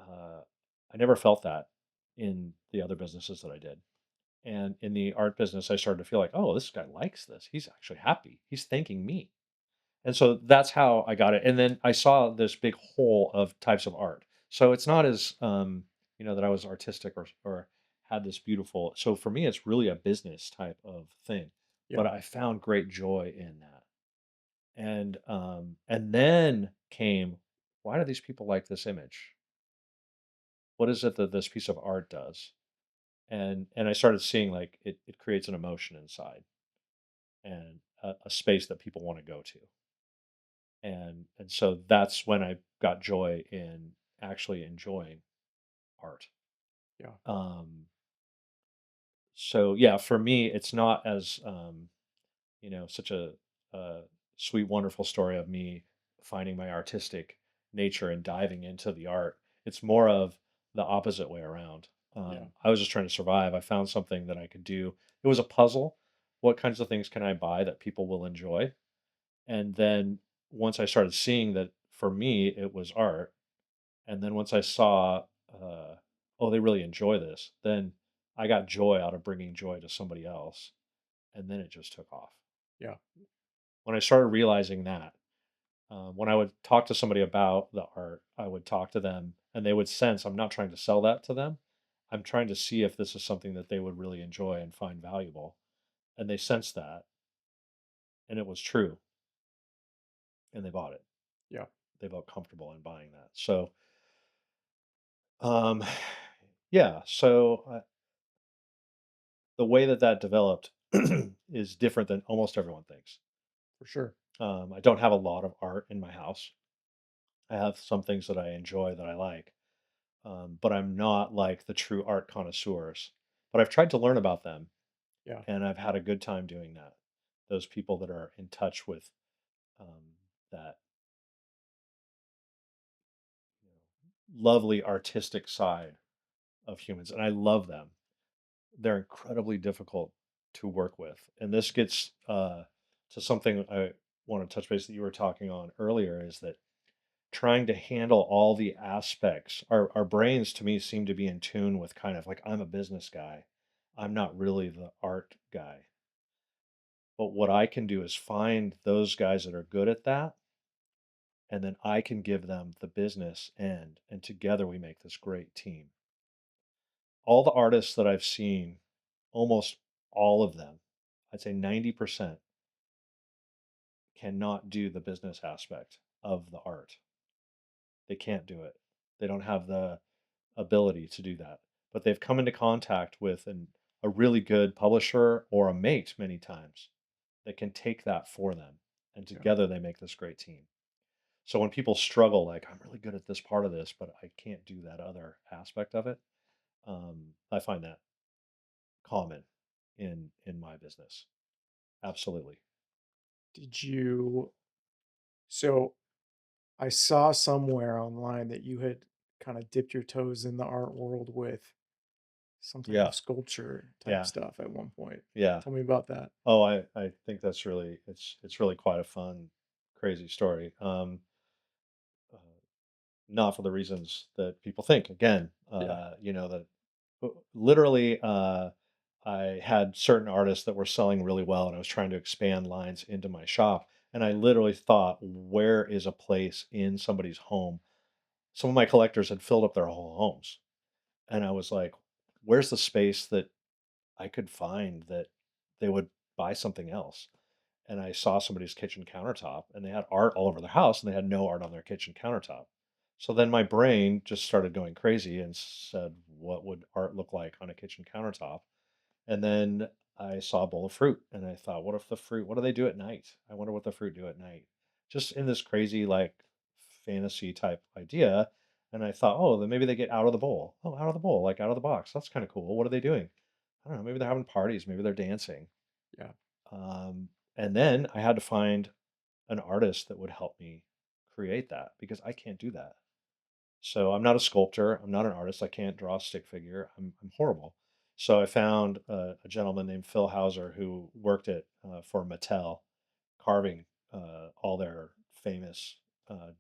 Speaker 2: uh, I never felt that in the other businesses that I did. And in the art business, I started to feel like, oh, this guy likes this. He's actually happy. He's thanking me. And so that's how I got it. And then I saw this big hole of types of art. So it's not as, that I was artistic or had this beautiful. So for me, it's really a business type of thing.
Speaker 1: yeah,
Speaker 2: But I found great joy in that. And then came, why do these people like this image? What is it that this piece of art does? And I started seeing like it creates an emotion inside and a space that people want to go to. And so that's when I got joy in actually enjoying art.
Speaker 1: Yeah.
Speaker 2: Um, so yeah, for me, it's not as such a sweet, wonderful story of me finding my artistic nature and diving into the art. It's more of the opposite way around.
Speaker 1: Yeah.
Speaker 2: I was just trying to survive. I found something that I could do. It was a puzzle. What kinds of things can I buy that people will enjoy? And then once I started seeing that for me, it was art. And then once I saw, oh, they really enjoy this, then I got joy out of bringing joy to somebody else. And then it just took off.
Speaker 1: Yeah.
Speaker 2: When I started realizing that, when I would talk to somebody about the art, I would talk to them and they would sense I'm not trying to sell that to them. I'm trying to see if this is something that they would really enjoy and find valuable. And they sensed that, and it was true, and they bought it.
Speaker 1: Yeah.
Speaker 2: They felt comfortable in buying that. So, um, yeah. So the way that that developed is different than almost everyone thinks.
Speaker 1: For sure.
Speaker 2: I don't have a lot of art in my house. I have some things that I enjoy that I like, but I'm not like the true art connoisseurs. But I've tried to learn about them,
Speaker 1: Yeah.
Speaker 2: and I've had a good time doing that. Those people that are in touch with that lovely artistic side of humans, and I love them. They're incredibly difficult to work with, and this gets to something I want to touch base that you were talking on earlier. Is that trying to handle all the aspects. Our brains to me seem to be in tune with kind of like I'm a business guy. I'm not really the art guy. But what I can do is find those guys that are good at that and then I can give them the business end and together we make this great team. All the artists that I've seen, almost all of them, I'd say 90% cannot do the business aspect of the art. They can't do it. They don't have the ability to do that. But they've come into contact with a really good publisher or a mate many times that can take that for them. And
Speaker 1: Yeah.
Speaker 2: together they make this great team. So when people struggle, like, I'm really good at this part of this, but I can't do that other aspect of it, I find that common in my business. Absolutely.
Speaker 1: Did you so I saw somewhere online that you had kind of dipped your toes in the art world with some type of
Speaker 2: Yeah.
Speaker 1: sculpture type
Speaker 2: Yeah.
Speaker 1: stuff at one point.
Speaker 2: Yeah.
Speaker 1: Tell me about that.
Speaker 2: Oh, I think that's really it's really quite a fun, crazy story. Uh, Not for the reasons that people think. Again,
Speaker 1: Yeah.
Speaker 2: that literally, I had certain artists that were selling really well, and I was trying to expand lines into my shop. And I literally thought, where is a place in somebody's home? Some of my collectors had filled up their whole homes, and I was like, where's the space that I could find that they would buy something else? And I saw somebody's kitchen countertop and they had art all over their house and they had no art on their kitchen countertop. So then my brain just started going crazy and said, what would art look like on a kitchen countertop? And then I saw a bowl of fruit and I thought, what do they do at night? I wonder what the fruit do at night. Just in this crazy, like fantasy type idea. And I thought, oh, then maybe they get out of the bowl. Oh, out of the bowl, like out of the box. That's kind of cool. What are they doing? I don't know. Maybe they're having parties. Maybe they're dancing.
Speaker 1: Yeah.
Speaker 2: Um, and then I had to find an artist that would help me create that because I can't do that. So I'm not a sculptor. I'm not an artist. I can't draw a stick figure. I'm horrible. So I found a gentleman named Phil Hauser who worked at for Mattel, carving all their famous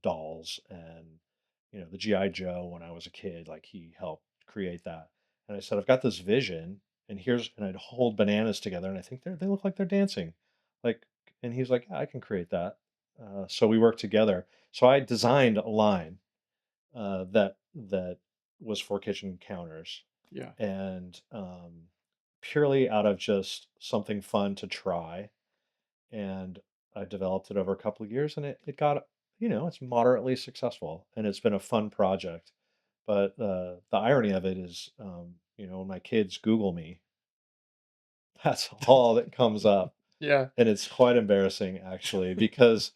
Speaker 2: dolls and the GI Joe when I was a kid. Like he helped create that. And I said, I've got this vision, and I'd hold bananas together, and I think they look like they're dancing, like. And he's like, yeah, I can create that. So we worked together. So I designed a line that was for kitchen counters,
Speaker 1: Yeah.
Speaker 2: and purely out of just something fun to try. And I developed it over a couple of years, and it got it's moderately successful, and it's been a fun project. But the irony of it is, when my kids Google me, that's all that comes up,
Speaker 1: Yeah.
Speaker 2: and it's quite embarrassing actually because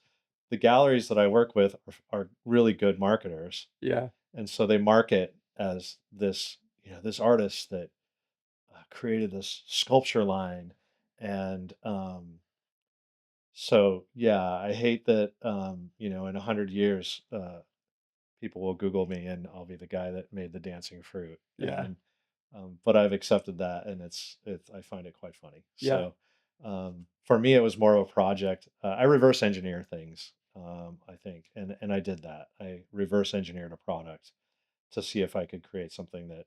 Speaker 2: the galleries that I work with are really good marketers,
Speaker 1: Yeah.
Speaker 2: and so they market as this, this artist that created this sculpture line, and so yeah, I hate that. In 100 years, people will Google me, and I'll be the guy that made the dancing fruit,
Speaker 1: Yeah.
Speaker 2: but I've accepted that, and it's I find it quite funny.
Speaker 1: Yeah.
Speaker 2: So for me, it was more of a project. I reverse engineer things, I think, and I did that. I reverse engineered a product to see if I could create something that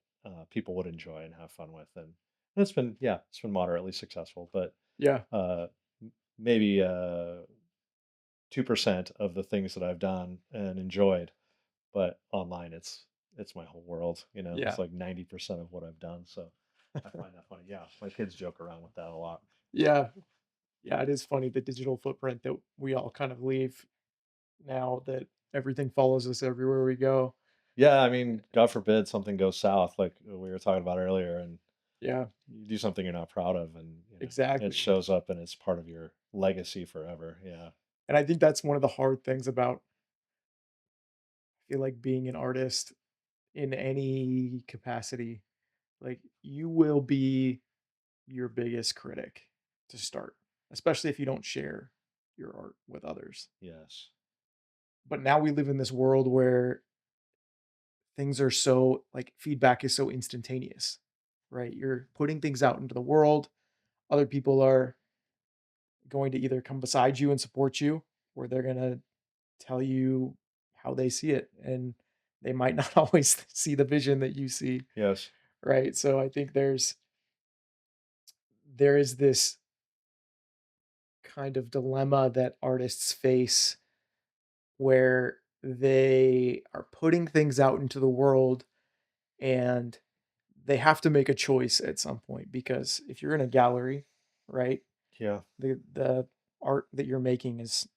Speaker 2: people would enjoy and have fun with, and it's been, yeah, it's been moderately successful, but
Speaker 1: Yeah.
Speaker 2: uh, maybe 2% of the things that I've done and enjoyed, but online it's my whole world. It's
Speaker 1: Yeah.
Speaker 2: like 90% of what I've done. So I find that funny. Yeah, my kids joke around with that a lot.
Speaker 1: Yeah. Yeah, it is funny the digital footprint that we all kind of leave now that everything follows us everywhere we go.
Speaker 2: Yeah, I mean, God forbid something goes south, like we were talking about earlier, and
Speaker 1: Yeah,
Speaker 2: you do something you're not proud of, and it
Speaker 1: exactly.
Speaker 2: shows up and it's part of your legacy forever. Yeah.
Speaker 1: And I think that's one of the hard things about I feel like being an artist in any capacity. Like you will be your biggest critic to start, especially if you don't share your art with others.
Speaker 2: Yes.
Speaker 1: But now we live in this world where things are so like feedback is so instantaneous, right? You're putting things out into the world. Other people are going to either come beside you and support you, or they're going to tell you how they see it. And they might not always see the vision that you see,
Speaker 2: Yes.
Speaker 1: right? So I think there is this kind of dilemma that artists face where they are putting things out into the world and they have to make a choice at some point because if you're in a gallery, right,
Speaker 2: Yeah.
Speaker 1: the art that you're making is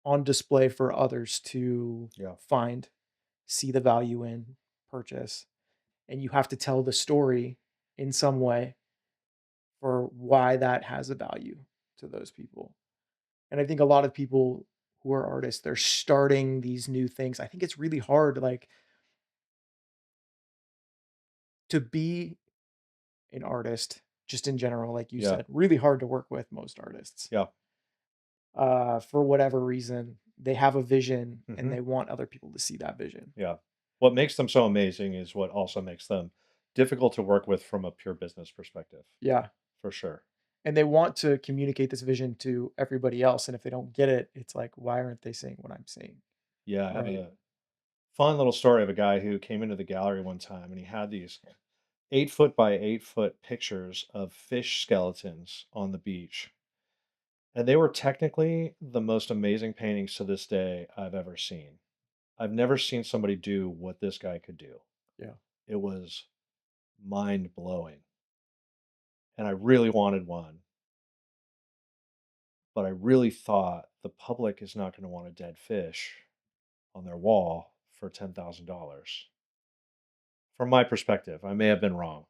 Speaker 1: on display for others to
Speaker 2: Yeah.
Speaker 1: find, see the value in, purchase, and you have to tell the story in some way for why that has a value to those people. And I think a lot of people who are artists, they're starting these new things. I think it's really hard, like, to be an artist, just in general, like you
Speaker 2: Yeah.
Speaker 1: said, really hard to work with most artists.
Speaker 2: Yeah.
Speaker 1: For whatever reason, they have a vision and
Speaker 2: Hmm.
Speaker 1: they want other people to see that vision.
Speaker 2: Yeah. What makes them so amazing is what also makes them difficult to work with from a pure business perspective,
Speaker 1: Yeah.
Speaker 2: for sure.
Speaker 1: And they want to communicate this vision to everybody else. And if they don't get it, it's like, why aren't they seeing what I'm seeing?
Speaker 2: Yeah, I have
Speaker 1: Right.
Speaker 2: a fun little story of a guy who came into the gallery one time, and he had these 8 foot by 8 foot pictures of fish skeletons on the beach. And they were technically the most amazing paintings to this day I've ever seen. I've never seen somebody do what this guy could do.
Speaker 1: Yeah.
Speaker 2: It was mind blowing. And I really wanted one, but I really thought the public is not going to want a dead fish on their wall for $10,000. From my perspective, I may have been wrong.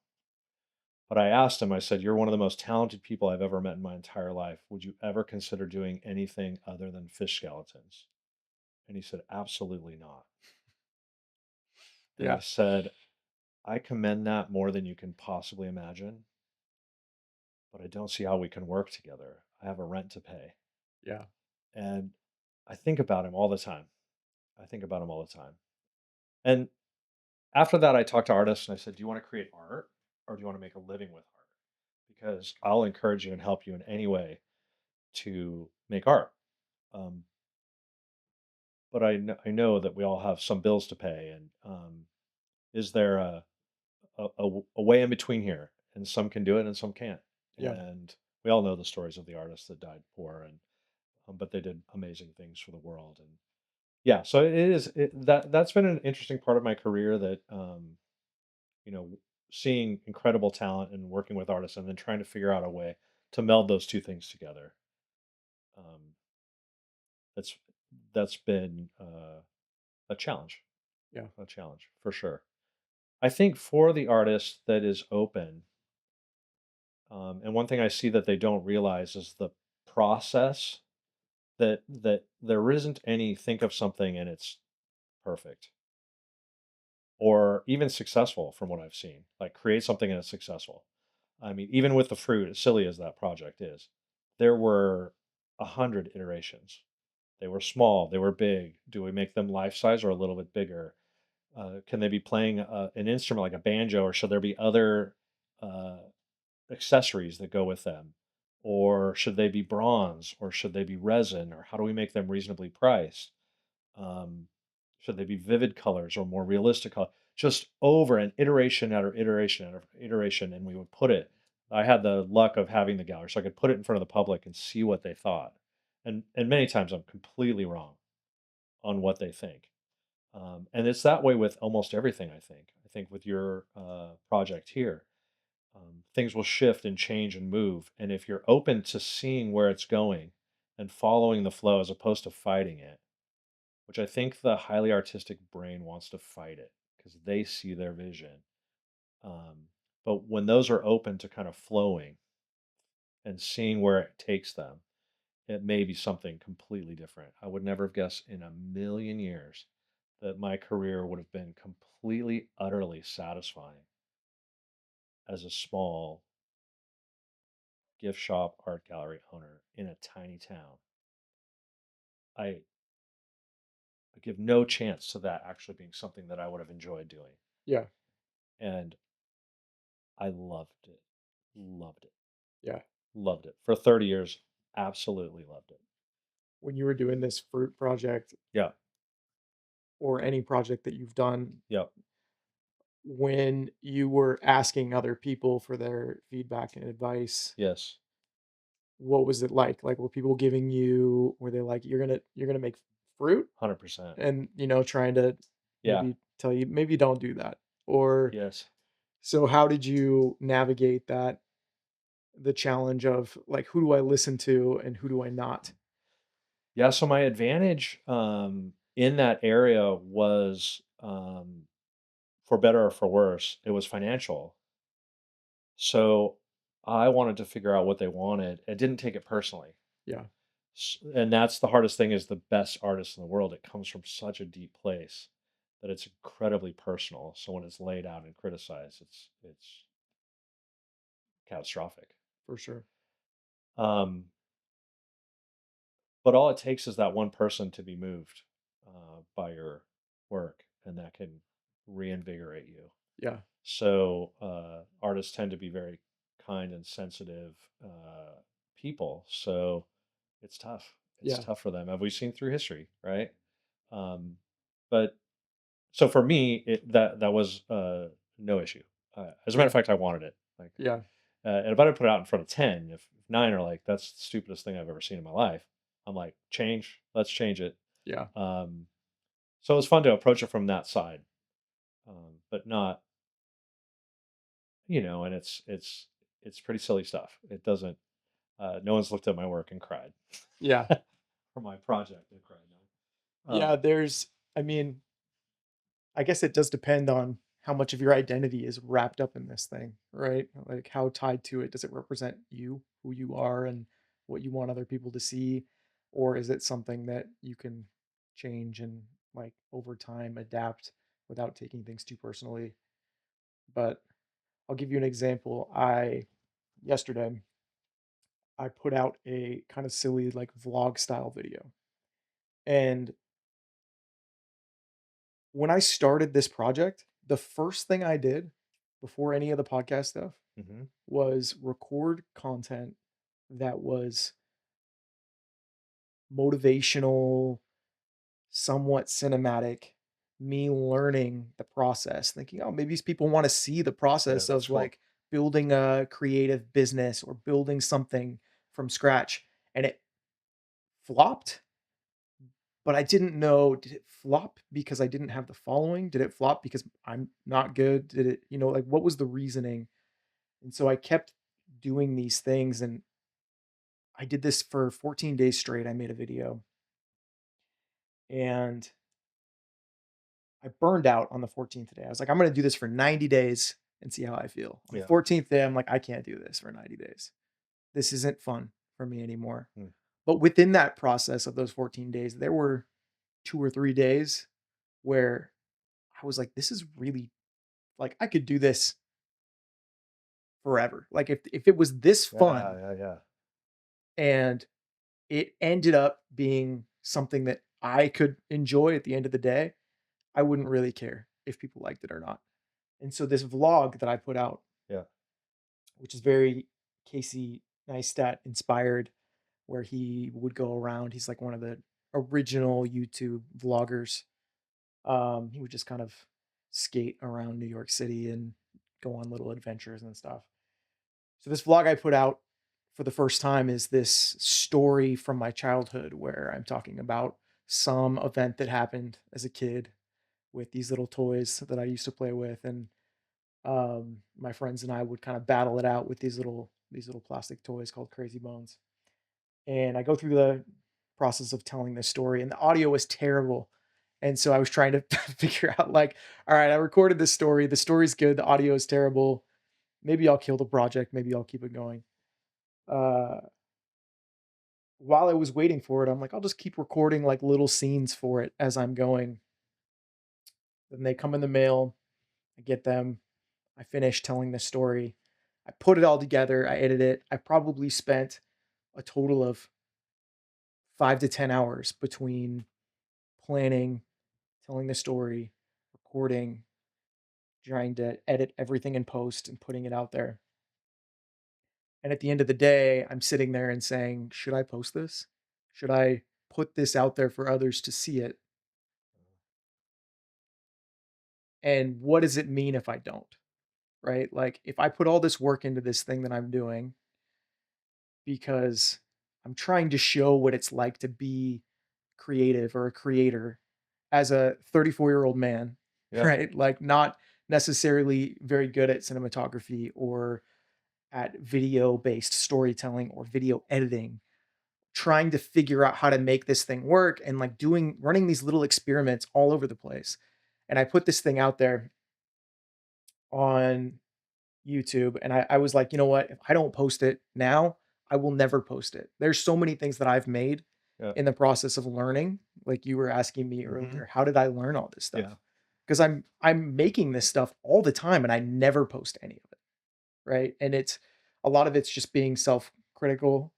Speaker 2: But I asked him, I said, "You're one of the most talented people I've ever met in my entire life. Would you ever consider doing anything other than fish skeletons?" And he said, "Absolutely not." And I
Speaker 1: Yeah.
Speaker 2: said, "I commend that more than you can possibly imagine, but I don't see how we can work together. I have a rent to pay."
Speaker 1: Yeah.
Speaker 2: And I think about him all the time. I think about him all the time. And after that, I talked to artists and I said, "Do you want to create art or do you want to make a living with art? Because I'll encourage you and help you in any way to make art. Um, but I know that we all have some bills to pay. And is there a way in between here? And some can do it and some can't.
Speaker 1: Yeah.
Speaker 2: And we all know the stories of the artists that died poor, and but they did amazing things for the world. And yeah, so that's been an interesting part of my career, that you know, seeing incredible talent and working with artists and then trying to figure out a way to meld those two things together. Um, that's that's been a challenge,
Speaker 1: Yeah.
Speaker 2: for sure. I think for the artist that is open, and one thing I see that they don't realize is the process that there isn't any think of something and it's perfect or even successful from what I've seen. Like create something and it's successful. I mean, even with the fruit, as silly as that project is, there were 100 iterations. They were small, they were big. Do we make them life size or a little bit bigger? Can they be playing an instrument like a banjo, or should there be other uh, accessories that go with them? Or should they be bronze, or should they be resin, or how do we make them reasonably priced? Um, should they be vivid colors or more realistic color? Just over an iteration after iteration after iteration, and we would put it. I had the luck of having the gallery, so I could put it in front of the public and see what they thought. And many times I'm completely wrong on what they think. And it's that way with almost everything. I think with your project here, things will shift and change and move. And if you're open to seeing where it's going and following the flow as opposed to fighting it, which I think the highly artistic brain wants to fight it because they see their vision. Um, but when those are open to kind of flowing and seeing where it takes them, it may be something completely different. I would never have guessed in a million years that my career would have been completely, utterly satisfying as a small gift shop art gallery owner in a tiny town. I, I give no chance to that actually being something that I would have enjoyed doing.
Speaker 1: Yeah,
Speaker 2: And I loved it. Loved it.
Speaker 1: yeah.
Speaker 2: Loved it. For 30 years, absolutely loved it.
Speaker 1: When you were doing this fruit project
Speaker 2: Yeah.
Speaker 1: or any project that you've done,
Speaker 2: Yep.
Speaker 1: when you were asking other people for their feedback and advice,
Speaker 2: Yes.
Speaker 1: what was it like? Like, were people giving you were they like, "You're gonna make fruit?"
Speaker 2: 100%.
Speaker 1: And, trying to
Speaker 2: Yeah.
Speaker 1: maybe tell you, "Maybe don't do that." Or
Speaker 2: Yes.
Speaker 1: so how did you navigate that the challenge of, like, who do I listen to and who do I not?
Speaker 2: Yeah. So my advantage in that area was, for better or for worse, it was financial. So I wanted to figure out what they wanted. I didn't take it personally.
Speaker 1: Yeah,
Speaker 2: And that's the hardest thing is the best artist in the world. It comes from such a deep place that it's incredibly personal. So when it's laid out and criticized, it's catastrophic.
Speaker 1: for sure.
Speaker 2: Um, but all it takes is that one person to be moved by your work, and that can reinvigorate you.
Speaker 1: Yeah,
Speaker 2: So artists tend to be very kind and sensitive people. So it's tough. It's
Speaker 1: yeah,
Speaker 2: tough for them. Have we seen through history, right? Um, but so for me, that was no issue. As a matter of
Speaker 1: yeah,
Speaker 2: fact, I wanted it. Like,
Speaker 1: yeah,
Speaker 2: and if I put it out in front of 10, if nine are like, that's the stupidest thing I've ever seen in my life, I'm like, change, let's change it.
Speaker 1: yeah,
Speaker 2: Um, so it was fun to approach it from that side, but not, and it's pretty silly stuff. It doesn't. No one's looked at my work and cried
Speaker 1: yeah.
Speaker 2: for my project and cried. No.
Speaker 1: Yeah, I mean, I guess it does depend on how much of your identity is wrapped up in this thing, right? Like, how tied to it does it represent you, who you are, and what you want other people to see? Or is it something that you can change and, like, over time adapt without taking things too personally? But I'll give you an example. Yesterday, I put out a kind of silly, like, vlog style video. And when I started this project, the first thing I did before any of the podcast stuff
Speaker 2: Hmm.
Speaker 1: was record content that was motivational, somewhat cinematic, me learning the process, thinking, oh, maybe these people want to see the
Speaker 2: Yeah,
Speaker 1: process
Speaker 2: that's
Speaker 1: of,
Speaker 2: cool.
Speaker 1: like, building a creative business or building something from scratch. And it flopped, but I didn't know, did it flop because I didn't have the following? Did it flop because I'm not good? Did it, like, what was the reasoning? And so I kept doing these things, and I did this for 14 days straight. I made a video, and I burned out on the 14th day. I was like, I'm going to do this for 90 days and see how I feel. On the
Speaker 2: Yeah.
Speaker 1: 14th day, I'm like, I can't do this for 90 days. This isn't fun for me anymore.
Speaker 2: Mm.
Speaker 1: But within that process of those 14 days, there were 2 or 3 days where I was like, "This is really like, I could do this forever." Like, if it was this
Speaker 2: Yeah,
Speaker 1: fun
Speaker 2: yeah, yeah.
Speaker 1: and it ended up being something that I could enjoy at the end of the day, I wouldn't really care if people liked it or not. And so this vlog that I put out,
Speaker 2: Yeah.
Speaker 1: which is very Casey Neistat inspired, where he would go around. He's like one of the original YouTube vloggers. He would just kind of skate around New York City and go on little adventures and stuff. So this vlog I put out for the first time is this story from my childhood where I'm talking about some event that happened as a kid with these little toys that I used to play with, and my friends and I would kind of battle it out with these little plastic toys called Crazy Bones. And I go through the process of telling this story, and the audio was terrible. And so I was trying to figure out, like, all right, I recorded this story. The story's good. The audio is terrible. Maybe I'll kill the project. Maybe I'll keep it going. Uh, while I was waiting for it, I'm like, I'll just keep recording like little scenes for it as I'm going. Then they come in the mail. I get them. I finish telling the story. I put it all together. I edit it. I probably spent a total of 5 to 10 hours between planning, telling the story, recording, trying to edit everything in post and putting it out there. And at the end of the day, I'm sitting there and saying, should I post this? Should I put this out there for others to see it? And what does it mean if I don't? Right? Like, if I put all this work into this thing that I'm doing because I'm trying to show what it's like to be creative or a creator as a 34-year-old man,
Speaker 2: Yeah.
Speaker 1: right? Like, not necessarily very good at cinematography or at video based storytelling or video editing, trying to figure out how to make this thing work and like doing running these little experiments all over the place. And I put this thing out there on YouTube, and I was like, you know what? If I don't post it now, I will never post it. There's so many things that I've made
Speaker 2: Yeah.
Speaker 1: in the process of learning. Like you were asking me
Speaker 2: Mhm.
Speaker 1: earlier, how did I learn all this
Speaker 2: Yeah.
Speaker 1: stuff? Because I'm making this stuff all the time and I never post any of it. Right. And it's a lot of it's just being self-critical.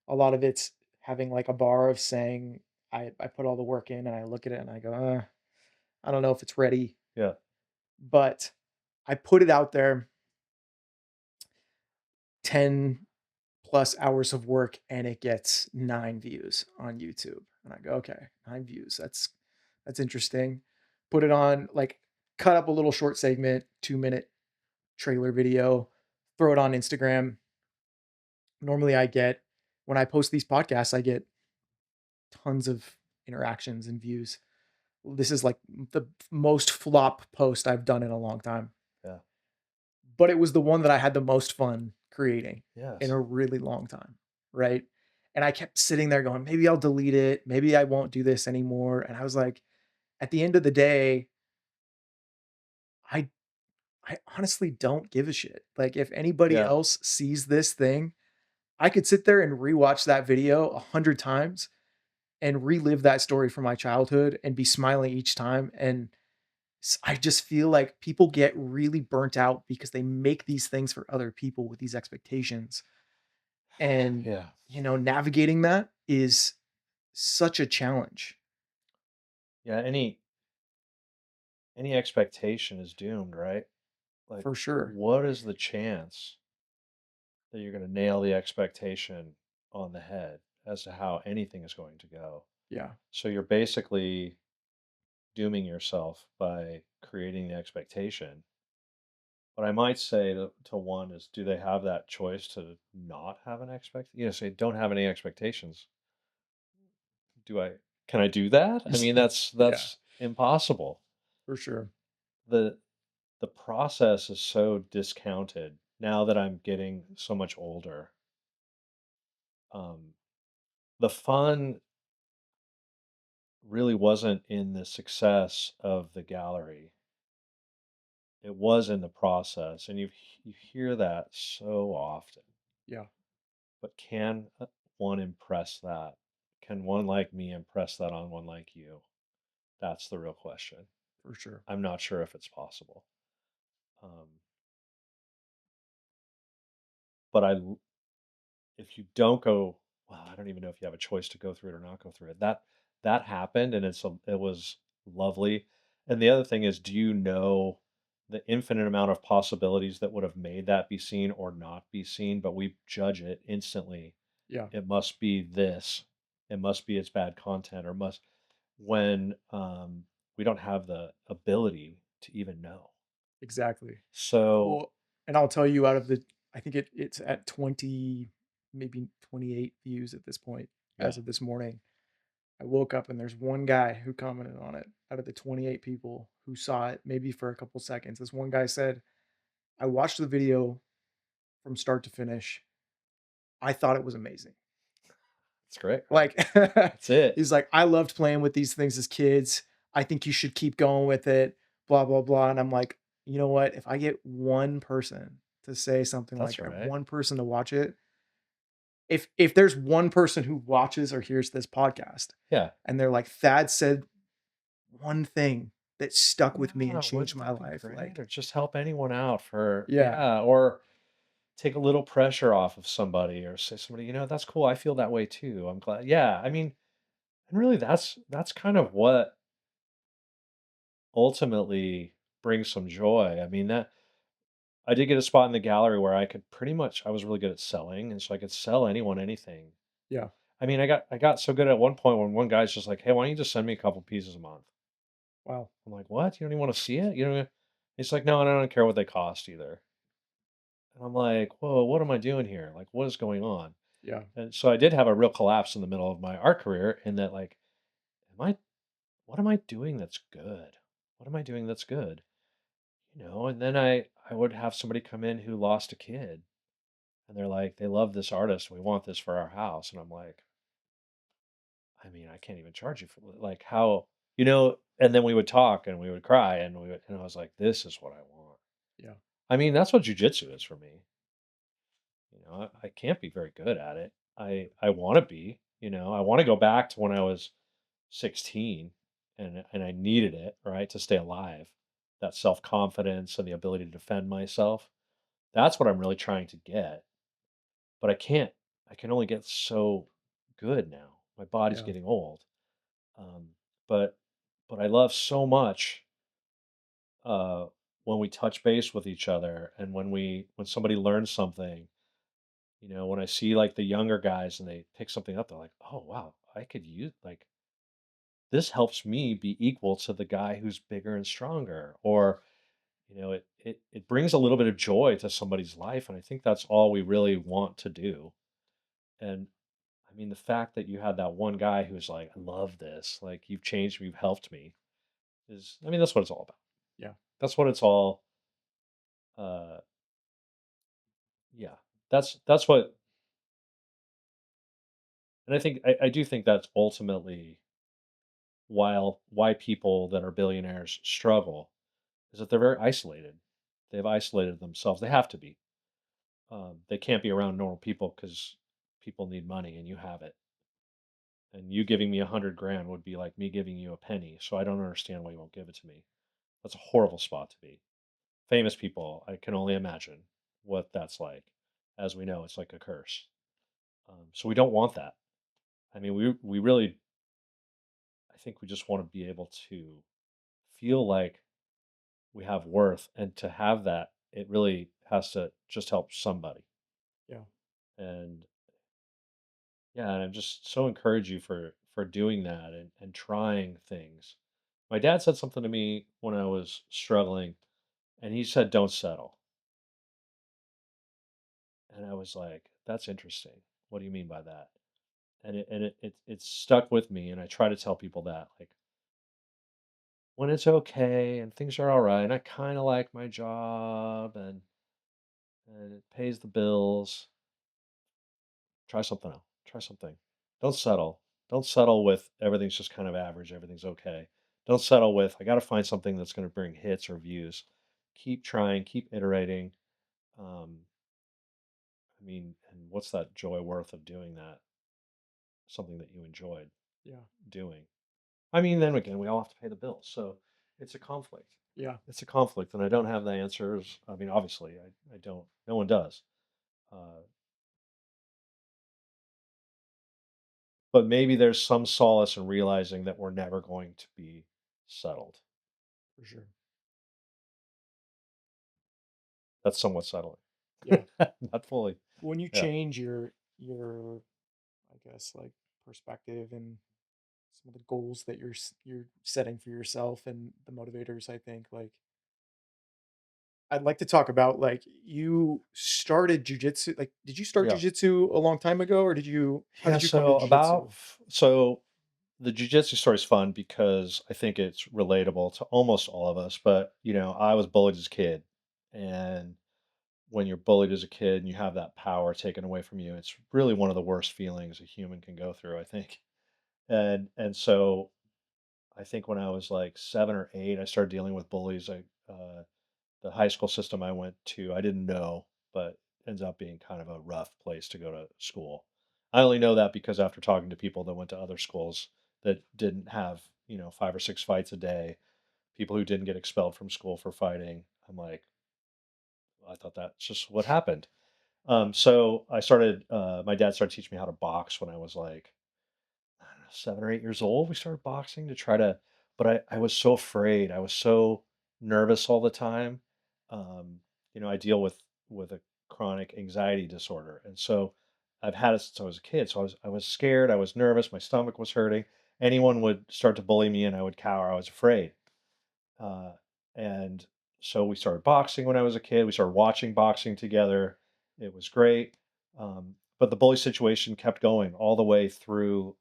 Speaker 1: A lot of it's having like a bar of saying, I put all the work in and I look at it and I go, I don't know if it's ready.
Speaker 2: Yeah.
Speaker 1: But I put it out there 10 plus hours of work and it gets 9 views on YouTube. And I go, okay, 9 views. That's interesting. Put it on like cut up a little short segment, 2-minute trailer video, throw it on Instagram. Normally I get when I post these podcasts, I get tons of interactions and views. This is like the most flop post I've done in a long time.
Speaker 2: Yeah.
Speaker 1: But it was the one that I had the most fun creating in
Speaker 2: Yes.
Speaker 1: a really long time, right? And I kept sitting there going, "Maybe I'll delete it. Maybe I won't do this anymore." And I was like, at the end of the day, I I honestly don't give a shit. Like, if anybody
Speaker 2: Yeah.
Speaker 1: else sees this thing, I could sit there and rewatch that video 100 times and relive that story from my childhood and be smiling each time, and I just feel like people get really burnt out because they make these things for other people with these expectations. And,
Speaker 2: Yeah.
Speaker 1: navigating that is such a challenge
Speaker 2: Yeah. Any expectation is doomed, right? Like,
Speaker 1: for sure.
Speaker 2: what is the chance that you're going to nail the expectation on the head as to how anything is going to go?
Speaker 1: Yeah.
Speaker 2: So you're basically dooming yourself by creating the expectation. What I might say to one is, do they have that choice to not have an expect? Say don't have any expectations. Do I? Can I do that? I mean, that's
Speaker 1: Yeah,
Speaker 2: that's impossible.
Speaker 1: for sure.
Speaker 2: the The process is so discounted now that I'm getting so much older. Um, the fun really wasn't in the success of the gallery. It was in the process, and you hear that so often.
Speaker 1: Yeah.
Speaker 2: But can one impress that? Can one like me impress that on one like you? That's the real question.
Speaker 1: for sure.
Speaker 2: I'm not sure if it's possible. Um, but if you don't go, well, I don't even know if you have a choice to go through it or not go through it. That happened, and it was lovely. And the other thing is, do you know the infinite amount of possibilities that would have made that be seen or not be seen? But we judge it instantly.
Speaker 1: Yeah,
Speaker 2: It must be this. It must be it's bad content, or must when we don't have the ability to even know.
Speaker 1: exactly.
Speaker 2: So
Speaker 1: Well, and I'll tell you out of the I think it's at 20, maybe 28 views at this point
Speaker 2: yeah,
Speaker 1: as of this morning. I woke up and there's one guy who commented on it out of the 28 people who saw it maybe for a couple seconds. This one guy said, "I watched the video from start to finish. I thought it was amazing."
Speaker 2: it's great, right?
Speaker 1: Like,
Speaker 2: That's it.
Speaker 1: he's like, "I loved playing with these things as kids. I think you should keep going with it, blah, blah, blah." And I'm like, "You know what? If I get one person to say something like
Speaker 2: That's
Speaker 1: that,
Speaker 2: right.
Speaker 1: one person to watch it, if there's one person who watches or hears this podcast
Speaker 2: Yeah.
Speaker 1: and they're like, 'Thad said one thing that stuck with me and
Speaker 2: Yeah,
Speaker 1: changed
Speaker 2: wouldn't
Speaker 1: my
Speaker 2: that be
Speaker 1: life,'
Speaker 2: great?
Speaker 1: like,
Speaker 2: Or just help anyone out for,
Speaker 1: yeah,
Speaker 2: yeah, or take a little pressure off of somebody or say somebody, that's cool. I feel that way too. I'm glad. Yeah. I mean, and really that's kind of what ultimately brings some joy. I mean, that I did get a spot in the gallery where I was really good at selling, and so I could sell anyone anything.
Speaker 1: yeah,
Speaker 2: I mean, I got so good at one point when one guy's just like, "Hey, why don't you just send me a couple pieces a month?"
Speaker 1: wow,
Speaker 2: I'm like, "What? You don't even want to see it? You know?" He's like, "No, and I don't care what they cost either." And I'm like, "Whoa, what am I doing here? Like, what is going on?"
Speaker 1: yeah,
Speaker 2: And so I did have a real collapse in the middle of my art career in that, like, am I what am I doing that's good? What am I doing that's good? And then I would have somebody come in who lost a kid, and they're like, they love this artist, we want this for our house. And I'm like, I mean, I can't even charge you for like how, and then we would talk and we would cry and I was like, this is what I want.
Speaker 1: yeah,
Speaker 2: I mean, that's what jujitsu is for me. I can't be very good at it. I want to be, I want to go back to when I was 16 and I needed it, right, to stay alive. That self-confidence and the ability to defend myself. That's what I'm really trying to get. But I can't. I can only get so good now. My body's
Speaker 1: yeah,
Speaker 2: getting old. Um, but but I love so much uh when we touch base with each other and when somebody learns something. When I see like the younger guys and they pick something up, they're like, "Oh wow, I could use like this helps me be equal to the guy who's bigger and stronger." Or, it brings a little bit of joy to somebody's life. And I think that's all we really want to do. And I mean, the fact that you had that one guy who's like, "I love this. Like, you've changed me, you've helped me," I mean, that's what it's all about.
Speaker 1: yeah,
Speaker 2: That's what it's all. Uh, yeah, that's what, and I do think that's ultimately why people that are billionaires struggle is that they're very isolated. They've isolated themselves. They have to be. They can't be around normal people because people need money, and you have it. And you giving me 100 grand would be like me giving you a penny. So I don't understand why you won't give it to me. That's a horrible spot to be. Famous people, I can only imagine what that's like. As we know, it's like a curse. So we don't want that. I mean, we really, I think we just want to be able to feel like we have worth, and to have that, it really has to just help somebody.
Speaker 1: yeah,
Speaker 2: And yeah, and I'm just so encourage you for doing that and trying things. My dad said something to me when I was struggling, and he said, "Don't settle." And I was like, "That's interesting. What do you mean by that?" And it stuck with me, and I try to tell people that, like, when it's okay and things are all right, and I kind of like my job and it pays the bills, try something else. Try something. Don't settle. Don't settle with everything's just kind of average, everything's okay. Don't settle with I got to find something that's going to bring hits or views. Keep trying, keep iterating. Um, I mean, and what's that joy worth of doing that? something that you enjoyed
Speaker 1: Yeah.
Speaker 2: doing. I mean, then again, we all have to pay the bills, so it's a conflict.
Speaker 1: Yeah.
Speaker 2: It's a conflict, and I don't have the answers. I mean, obviously, I don't. No one does. Uh, but maybe there's some solace in realizing that we're never going to be settled.
Speaker 1: For sure.
Speaker 2: That's somewhat settling.
Speaker 1: Yeah.
Speaker 2: Not fully.
Speaker 1: When you
Speaker 2: Yeah.
Speaker 1: change your I guess like perspective and some of the goals that you're setting for yourself and the motivators, I think like I'd like to talk about like you started jujitsu. Like, did you start
Speaker 2: Yeah.
Speaker 1: jujitsu a long time ago, or how
Speaker 2: Yeah.
Speaker 1: did you come to jujitsu?
Speaker 2: So the jujitsu story is fun because I think it's relatable to almost all of us. But I was bullied as a kid, and when you're bullied as a kid and you have that power taken away from you, it's really one of the worst feelings a human can go through, I think. And so I think when I was like 7 or 8, I started dealing with bullies. The high school system I went to, I didn't know, but ends up being kind of a rough place to go to school. I only know that because after talking to people that went to other schools that didn't have, 5 or 6 fights a day, people who didn't get expelled from school for fighting, I'm like, I thought that's just what happened. So I started. My dad started teaching me how to box when I was like, I don't know, 7 or 8 years old. We started boxing to try to, but I was so afraid. I was so nervous all the time. Um, I deal with a chronic anxiety disorder, and so I've had it since I was a kid. So I was scared. I was nervous. My stomach was hurting. Anyone would start to bully me, and I would cower. I was afraid. Uh, and so we started boxing when I was a kid. We started watching boxing together. It was great. But the bully situation kept going all the way through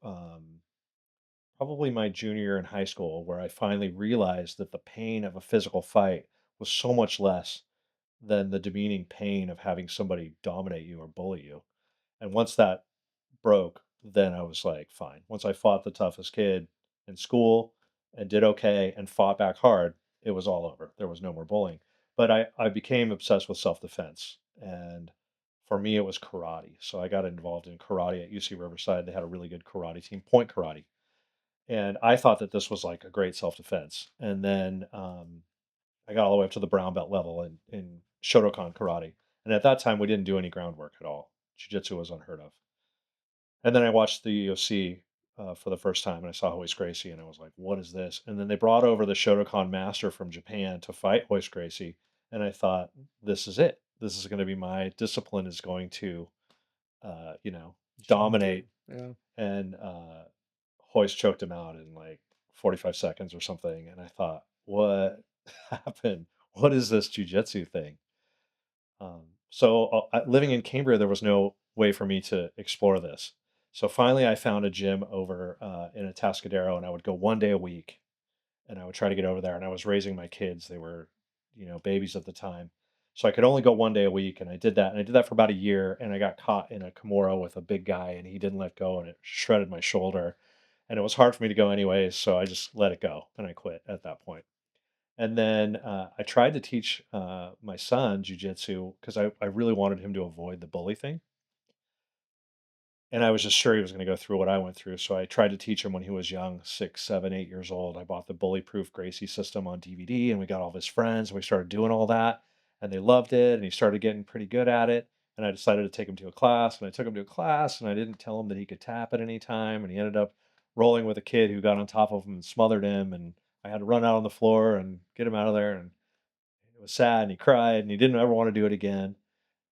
Speaker 2: probably my junior year in high school, where I finally realized that the pain of a physical fight was so much less than the demeaning pain of having somebody dominate you or bully you. And once that broke, then I was like, fine. Once I fought the toughest kid in school and did okay and fought back hard, it was all over. There was no more bullying. But I became obsessed with self defense. And for me, it was karate. So I got involved in karate at UC Riverside. They had a really good karate team, point karate. And I thought that this was like a great self defense. And then I got all the way up to the brown belt level in Shotokan karate. And at that time, we didn't do any groundwork at all. Jiu jitsu was unheard of. And then I watched the UFC, for the first time, and I saw Royce Gracie, and I was like, "What is this?" And then they brought over the Shotokan master from Japan to fight Royce Gracie, and I thought, "This is it. This is gonna be my discipline is going to, uh, you know,
Speaker 1: Shine through.
Speaker 2: dominate."
Speaker 1: Yeah.
Speaker 2: And, Royce choked him out in, like, 45 seconds or something, and I thought, "What happened? What is this jujitsu thing?" Living in Cambria, there was no way for me to explore this. So finally, I found a gym over in Atascadero, and I would go one day a week, and I would try to get over there. And I was raising my kids; they were, babies at the time, so I could only go one day a week. And I did that, and I did that for about a year. And I got caught in a Kimura with a big guy, and he didn't let go, and it shredded my shoulder. And it was hard for me to go anyways, so I just let it go, and I quit at that point. And then I tried to teach my son jujitsu because I really wanted him to avoid the bully thing. And I was just sure he was going to go through what I went through. So I tried to teach him when he was young, 6, 7, 8 years old. I bought the Bully Proof Gracie system on DVD and we got all of his friends and we started doing all that. And they loved it. And he started getting pretty good at it. And I decided to take him to a class. And I took him to a class and I didn't tell him that he could tap at any time. And he ended up rolling with a kid who got on top of him and smothered him. And I had to run out on the floor and get him out of there. And it was sad and he cried and he didn't ever want to do it again.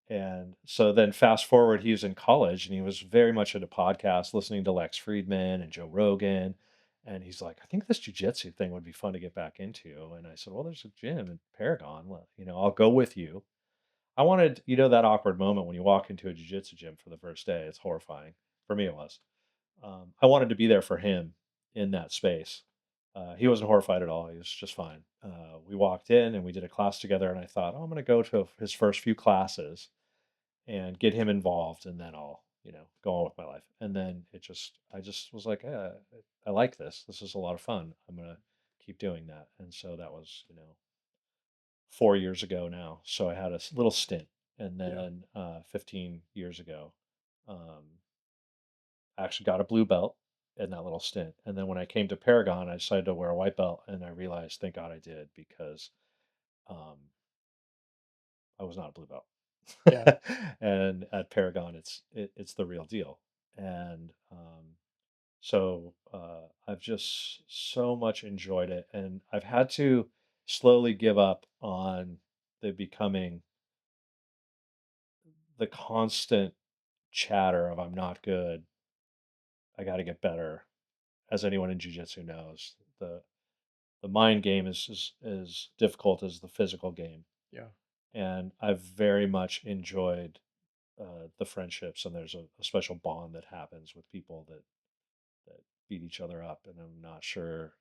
Speaker 2: And so then fast forward, he was in college and he was very much into podcasts, listening to Lex Friedman and Joe Rogan. And he's like, I think this jujitsu thing would be fun to get back into. And I said, well, there's a gym in Paragon. Well, I'll go with you. I wanted, that awkward moment when you walk into a jujitsu gym for the first day. It's horrifying. For me, it was. I wanted to be there for him in that space. He wasn't horrified at all. He was just fine. We walked in and we did a class together. And I thought, oh, I'm going to go to his first few classes and get him involved, and then I'll, go on with my life. And then I just was like, I like this. This is a lot of fun. I'm gonna keep doing that. And so that was, 4 years ago now. So I had a little stint, and
Speaker 1: Yeah.
Speaker 2: then 15 years ago, um, I actually got a blue belt in that little stint. And then when I came to Paragon, I decided to wear a white belt, and I realized, thank God I did, because um, I was not a blue belt.
Speaker 1: Yeah.
Speaker 2: And at Paragon, it's the real deal. And so I've just so much enjoyed it, and I've had to slowly give up on the becoming the constant chatter of I'm not good. I got to get better. As anyone in jiu-jitsu knows, the mind game is as difficult as the physical game,
Speaker 1: Yeah.
Speaker 2: and I've very much enjoyed the friendships, and there's a special bond that happens with people that beat each other up, and I'm not sure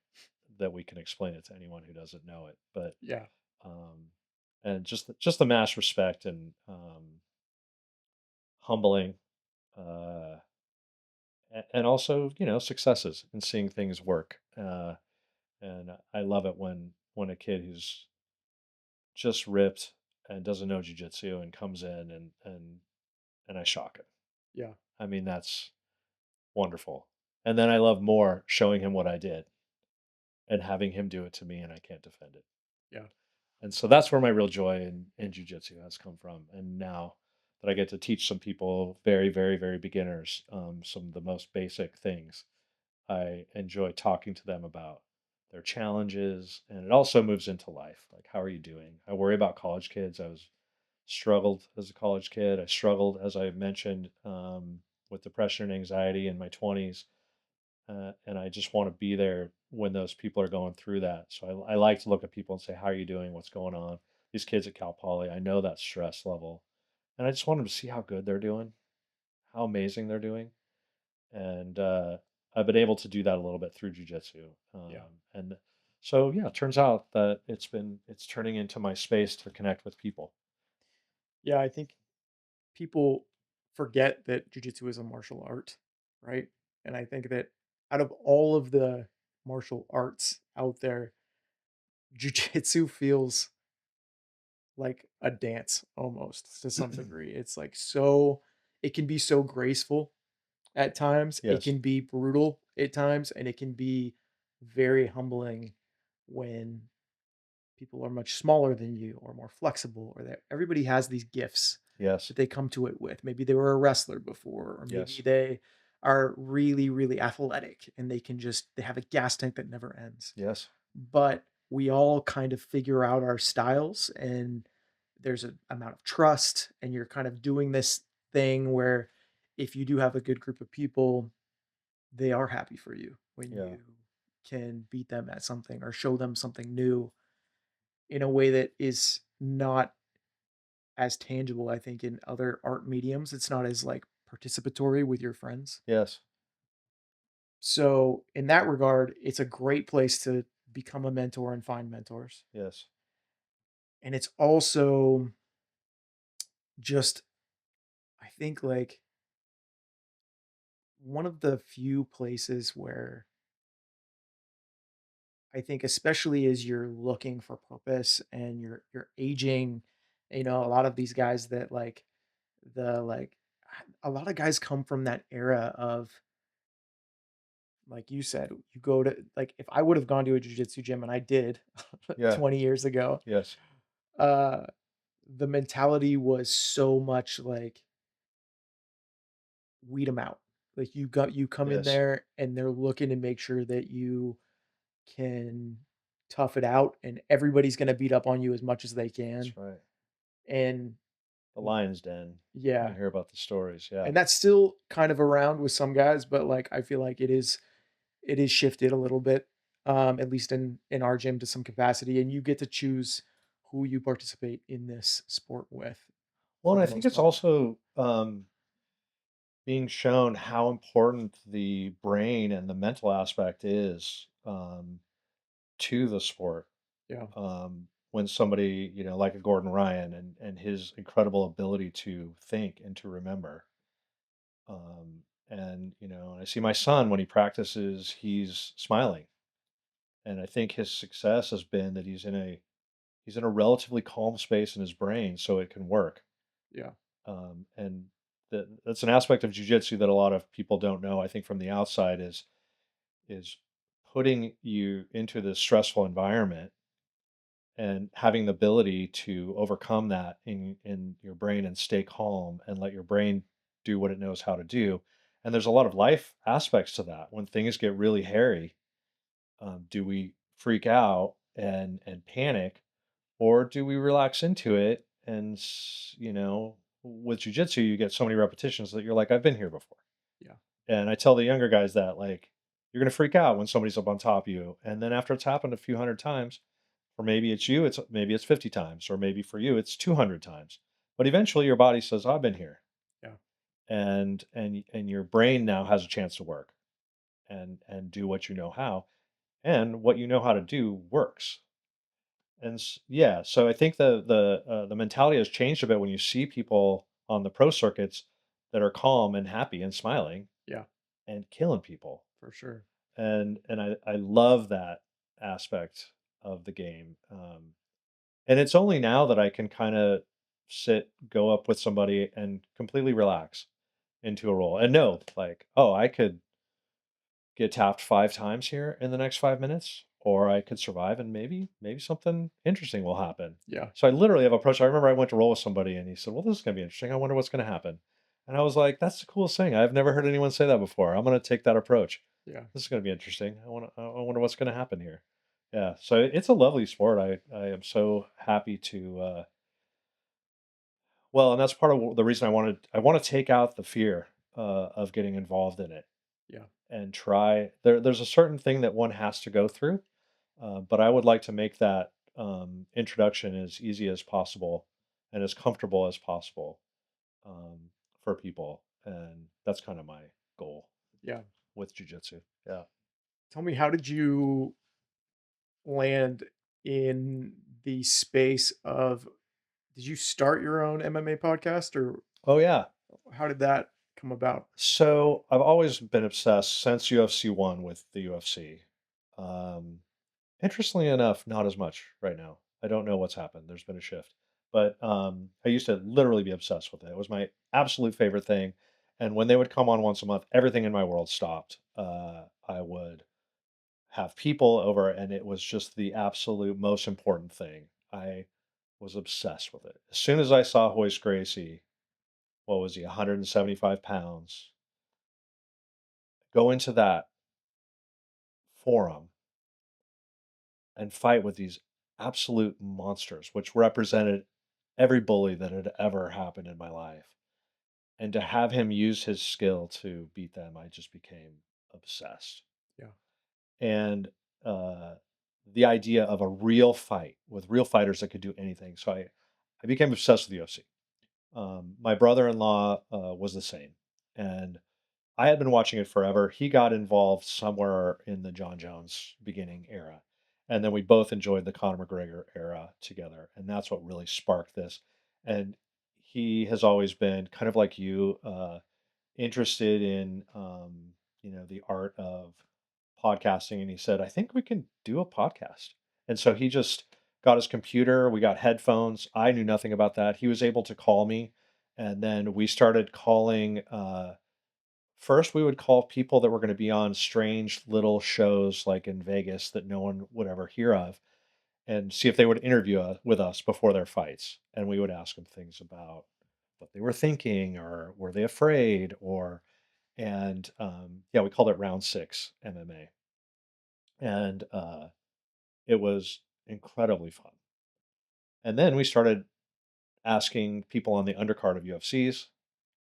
Speaker 2: that we can explain it to anyone who doesn't know it, but
Speaker 1: Yeah.
Speaker 2: um, and just the mass respect and humbling, uh, and also successes and seeing things work. And I love it when a kid who's just ripped and doesn't know jujitsu and comes in and I shock him.
Speaker 1: Yeah.
Speaker 2: I mean, that's wonderful. And then I love more showing him what I did and having him do it to me, and I can't defend it.
Speaker 1: Yeah.
Speaker 2: And so that's where my real joy in jujitsu has come from. And now that I get to teach some people, very, very, very beginners, some of the most basic things, I enjoy talking to them about their challenges. And it also moves into life. Like, how are you doing? I worry about college kids. I was struggled as a college kid. I struggled, as I mentioned, with depression and anxiety in my 20s. And I just want to be there when those people are going through that. So I like to look at people and say, "How are you doing? What's going on?" These kids at Cal Poly, I know that stress level, and I just want them to see how good they're doing, how amazing they're doing, and I've been able to do that a little bit through jujitsu.
Speaker 1: Yeah.
Speaker 2: And so, yeah, it turns out that it's turning into my space to connect with people.
Speaker 1: Yeah. I think people forget that jujitsu is a martial art, right? And I think that out of all of the martial arts out there, jujitsu feels like a dance almost to some degree. It's like so, it can be so graceful at times, it
Speaker 2: Yes,
Speaker 1: can be brutal at times, and it can be very humbling when people are much smaller than you or more flexible, or that everybody has these gifts
Speaker 2: yes,
Speaker 1: that they come to it with. Maybe they were a wrestler before, or maybe
Speaker 2: yes,
Speaker 1: they are really, really athletic and they have a gas tank that never ends.
Speaker 2: yes,
Speaker 1: But we all kind of figure out our styles, and there's an amount of trust, and you're kind of doing this thing where if you do have a good group of people, they are happy for you when
Speaker 2: yeah,
Speaker 1: you can beat them at something or show them something new in a way that is not as tangible, I think, in other art mediums. It's not as, like, participatory with your friends.
Speaker 2: yes,
Speaker 1: So, in that regard, it's a great place to become a mentor and find mentors.
Speaker 2: yes,
Speaker 1: And it's also just, I think, like, one of the few places where I think especially as you're looking for purpose and you're aging, a lot of these guys that, like, the, like a lot of guys come from that era of, like you said, you go to like, if I would have gone to a jujitsu gym, and I did
Speaker 2: yeah,
Speaker 1: 20 years ago,
Speaker 2: yes,
Speaker 1: uh, the mentality was so much like, weed them out. Like, you come in
Speaker 2: yes.
Speaker 1: there, and they're looking to make sure that you can tough it out, and everybody's gonna beat up on you as much as they
Speaker 2: That's
Speaker 1: can,
Speaker 2: right.
Speaker 1: and
Speaker 2: The lion's den. You
Speaker 1: yeah,
Speaker 2: hear about the stories. Yeah.
Speaker 1: and that's still kind of around with some guys, but, like, I feel like it is shifted a little bit, at least in our gym to some capacity, and you get to choose who you participate in this sport with
Speaker 2: Well,
Speaker 1: for
Speaker 2: and I
Speaker 1: the
Speaker 2: think
Speaker 1: most
Speaker 2: it's
Speaker 1: part.
Speaker 2: also being shown how important the brain and the mental aspect is to the sport.
Speaker 1: Yeah,
Speaker 2: When somebody, like a Gordon Ryan and his incredible ability to think and to remember. And I see my son when he practices, he's smiling. And I think his success has been that he's in a relatively calm space in his brain so it can work.
Speaker 1: yeah,
Speaker 2: And that's That's an aspect of jujitsu that a lot of people don't know. I think from the outside is putting you into this stressful environment and having the ability to overcome that in your brain and stay calm and let your brain do what it knows how to do. And there's a lot of life aspects to that. When things get really hairy, do we freak out and panic, or do we relax into it? And with jujitsu, you get so many repetitions that you're like, I've been here before.
Speaker 1: Yeah.
Speaker 2: And I tell the younger guys that, like, you're gonna freak out when somebody's up on top of you, and then after it's happened a few hundred times, or maybe it's you, maybe it's 50 times, or maybe for you it's 200 times. But eventually your body says, "I've been here."
Speaker 1: Yeah.
Speaker 2: And your brain now has a chance to work and do what you know how, and what you know how to do works. Yeah, so I think the mentality has changed a bit when you see people on the pro circuits that are calm and happy and smiling
Speaker 1: Yeah.
Speaker 2: and killing people.
Speaker 1: For sure.
Speaker 2: And I love that aspect of the game. And it's only now that I can kind of go up with somebody and completely relax into a role and know, like, oh, I could get tapped 5 times here in the next 5 minutes, or I could survive and maybe something interesting will happen.
Speaker 1: Yeah.
Speaker 2: So I literally have approached. I remember I went to roll with somebody and he said, "Well, this is gonna be interesting. I wonder what's gonna happen." And I was like, "That's the coolest thing. I've never heard anyone say that before. I'm gonna take that approach.
Speaker 1: Yeah.
Speaker 2: This is gonna be interesting. I wonder what's gonna happen here." Yeah. So it's a lovely sport. I am so happy to well, and that's part of the reason I want to take out the fear of getting involved in it
Speaker 1: Yeah.
Speaker 2: and try. There's a certain thing that one has to go through, but I would like to make that introduction as easy as possible and as comfortable as possible um, for people, and that's kind of my goal
Speaker 1: Yeah.
Speaker 2: with jujitsu. Yeah.
Speaker 1: Tell me, how did you land in the space of, did you start your own MMA podcast, or
Speaker 2: Oh yeah.
Speaker 1: how did that come about?
Speaker 2: So I've always been obsessed since UFC one with the UFC. Um, Interestingly enough, not as much right now. I don't know what's happened. There's been a shift. But I used to literally be obsessed with it. It was my absolute favorite thing. And when they would come on once a month, everything in my world stopped. I would have people over, and it was just the absolute most important thing. I was obsessed with it. As soon as I saw Hoist Gracie, what was he, 175 pounds, go into that forum and fight with these absolute monsters, which represented every bully that had ever happened in my life. And to have him use his skill to beat them, I just became obsessed.
Speaker 1: Yeah.
Speaker 2: And uh, the idea of a real fight with real fighters that could do anything. So I became obsessed with the UFC. My brother in law was the same. And I had been watching it forever. He got involved somewhere in the John Jones beginning era. And then we both enjoyed the Conor McGregor era together. And that's what really sparked this. And he has always been kind of like you, interested in, the art of podcasting. And he said, I think we can do a podcast. And so he just got his computer. We got headphones. I knew nothing about that. He was able to call me. And then we started calling. First, we would call people that were gonna be on strange little shows, like, in Vegas that no one would ever hear of, and see if they would interview, with us before their fights, and we would ask them things about what they were thinking, or were they afraid, yeah, we called it Round 6 MMA, and, it was incredibly fun, and then we started asking people on the undercard of UFCs,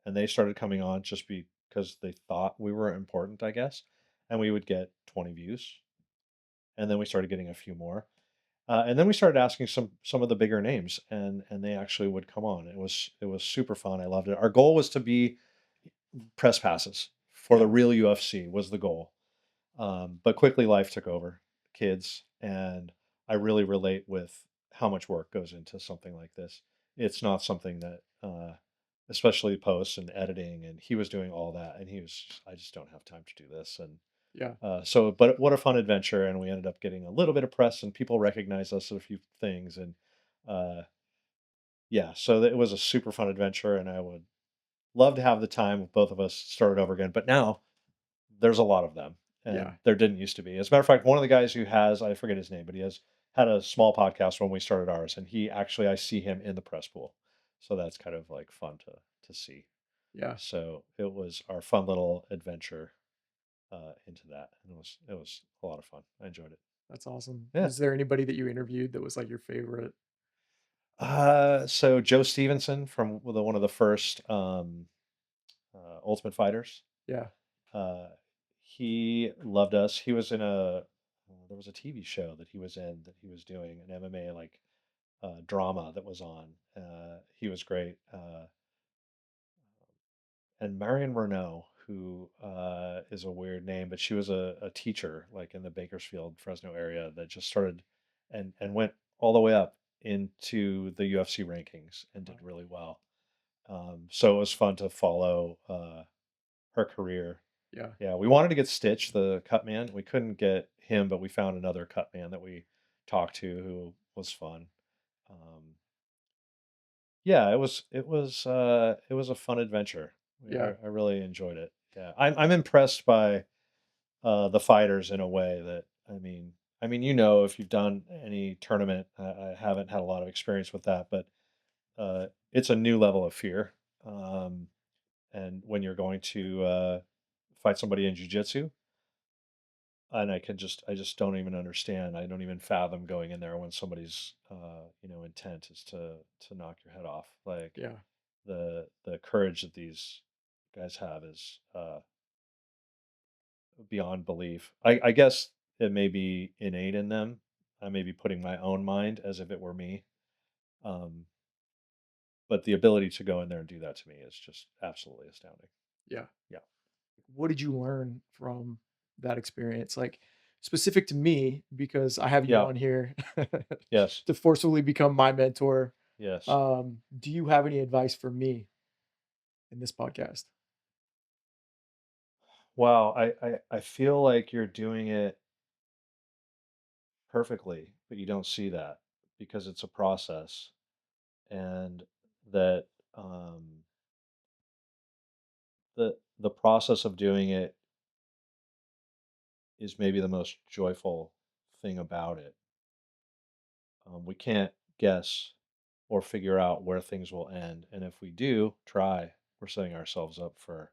Speaker 2: and they started coming on just because they thought we were important, I guess, and we would get 20 views, and then we started getting a few more, and then we started asking some of the bigger names, and they actually would come on. It was super fun. I loved it. Our goal was to be press passes for the
Speaker 1: Yeah.
Speaker 2: real UFC was the goal, but quickly life took over, kids, and I really relate with how much work goes into something like this. It's not something that, especially posts and editing, and he was doing all that, and he was, I just don't have time to do this, and
Speaker 1: Yeah.
Speaker 2: but what a fun adventure, and we ended up getting a little bit of press, and people recognized us at a few things, and uh, yeah, so it was a super fun adventure, and I would love to have the time with both of us start over again. But now there's a lot of them,
Speaker 1: Yeah,
Speaker 2: and there didn't used to be. As a matter of fact, one of the guys who has, I forget his name, but he has had a small podcast when we started ours, and he actually, I see him in the press pool. So that's kind of like fun to see.
Speaker 1: yeah,
Speaker 2: So it was our fun little adventure into that, and it was a lot of fun. I enjoyed it.
Speaker 1: that's awesome.
Speaker 2: Yeah.
Speaker 1: Was there anybody that you interviewed that was, like, your favorite?
Speaker 2: So Joe Stevenson from one of the first Ultimate Fighters.
Speaker 1: Yeah,
Speaker 2: Uh, he loved us. He was in there was a TV show that he was in that he was doing an MMA like drama that was on. He was great. And Marion Renault, who is a weird name, but she was a teacher like in the Bakersfield, Fresno area that just started and went all the way up into the UFC rankings and did
Speaker 1: wow,
Speaker 2: really well. So it was fun to follow her career.
Speaker 1: yeah,
Speaker 2: Yeah, we wanted to get Stitch, the cut man. We couldn't get him, but we found another cut man that we talked to who was fun. Um, yeah, it was a fun adventure.
Speaker 1: yeah,
Speaker 2: I really enjoyed it. Yeah, I'm impressed by the fighters in a way that if you've done any tournament, I haven't had a lot of experience with that, but it's a new level of fear. Um, and when you're going to fight somebody in jujitsu, and I just don't even understand. I don't even fathom going in there when somebody's intent is to knock your head off. Like
Speaker 1: yeah,
Speaker 2: the courage that these guys have is beyond belief. I guess it may be innate in them. I may be putting my own mind as if it were me. Um, but the ability to go in there and do that to me is just absolutely astounding.
Speaker 1: yeah.
Speaker 2: Yeah.
Speaker 1: What did you learn from that experience? Like, specific to me, because I have you
Speaker 2: Yeah.
Speaker 1: on here
Speaker 2: Yes.
Speaker 1: to forcibly become my mentor.
Speaker 2: Yes.
Speaker 1: Do you have any advice for me in this podcast?
Speaker 2: Wow. I feel like you're doing it perfectly, but you don't see that because it's a process, and that the process of doing it is maybe the most joyful thing about it. We can't guess or figure out where things will end, and if we do try, we're setting ourselves up for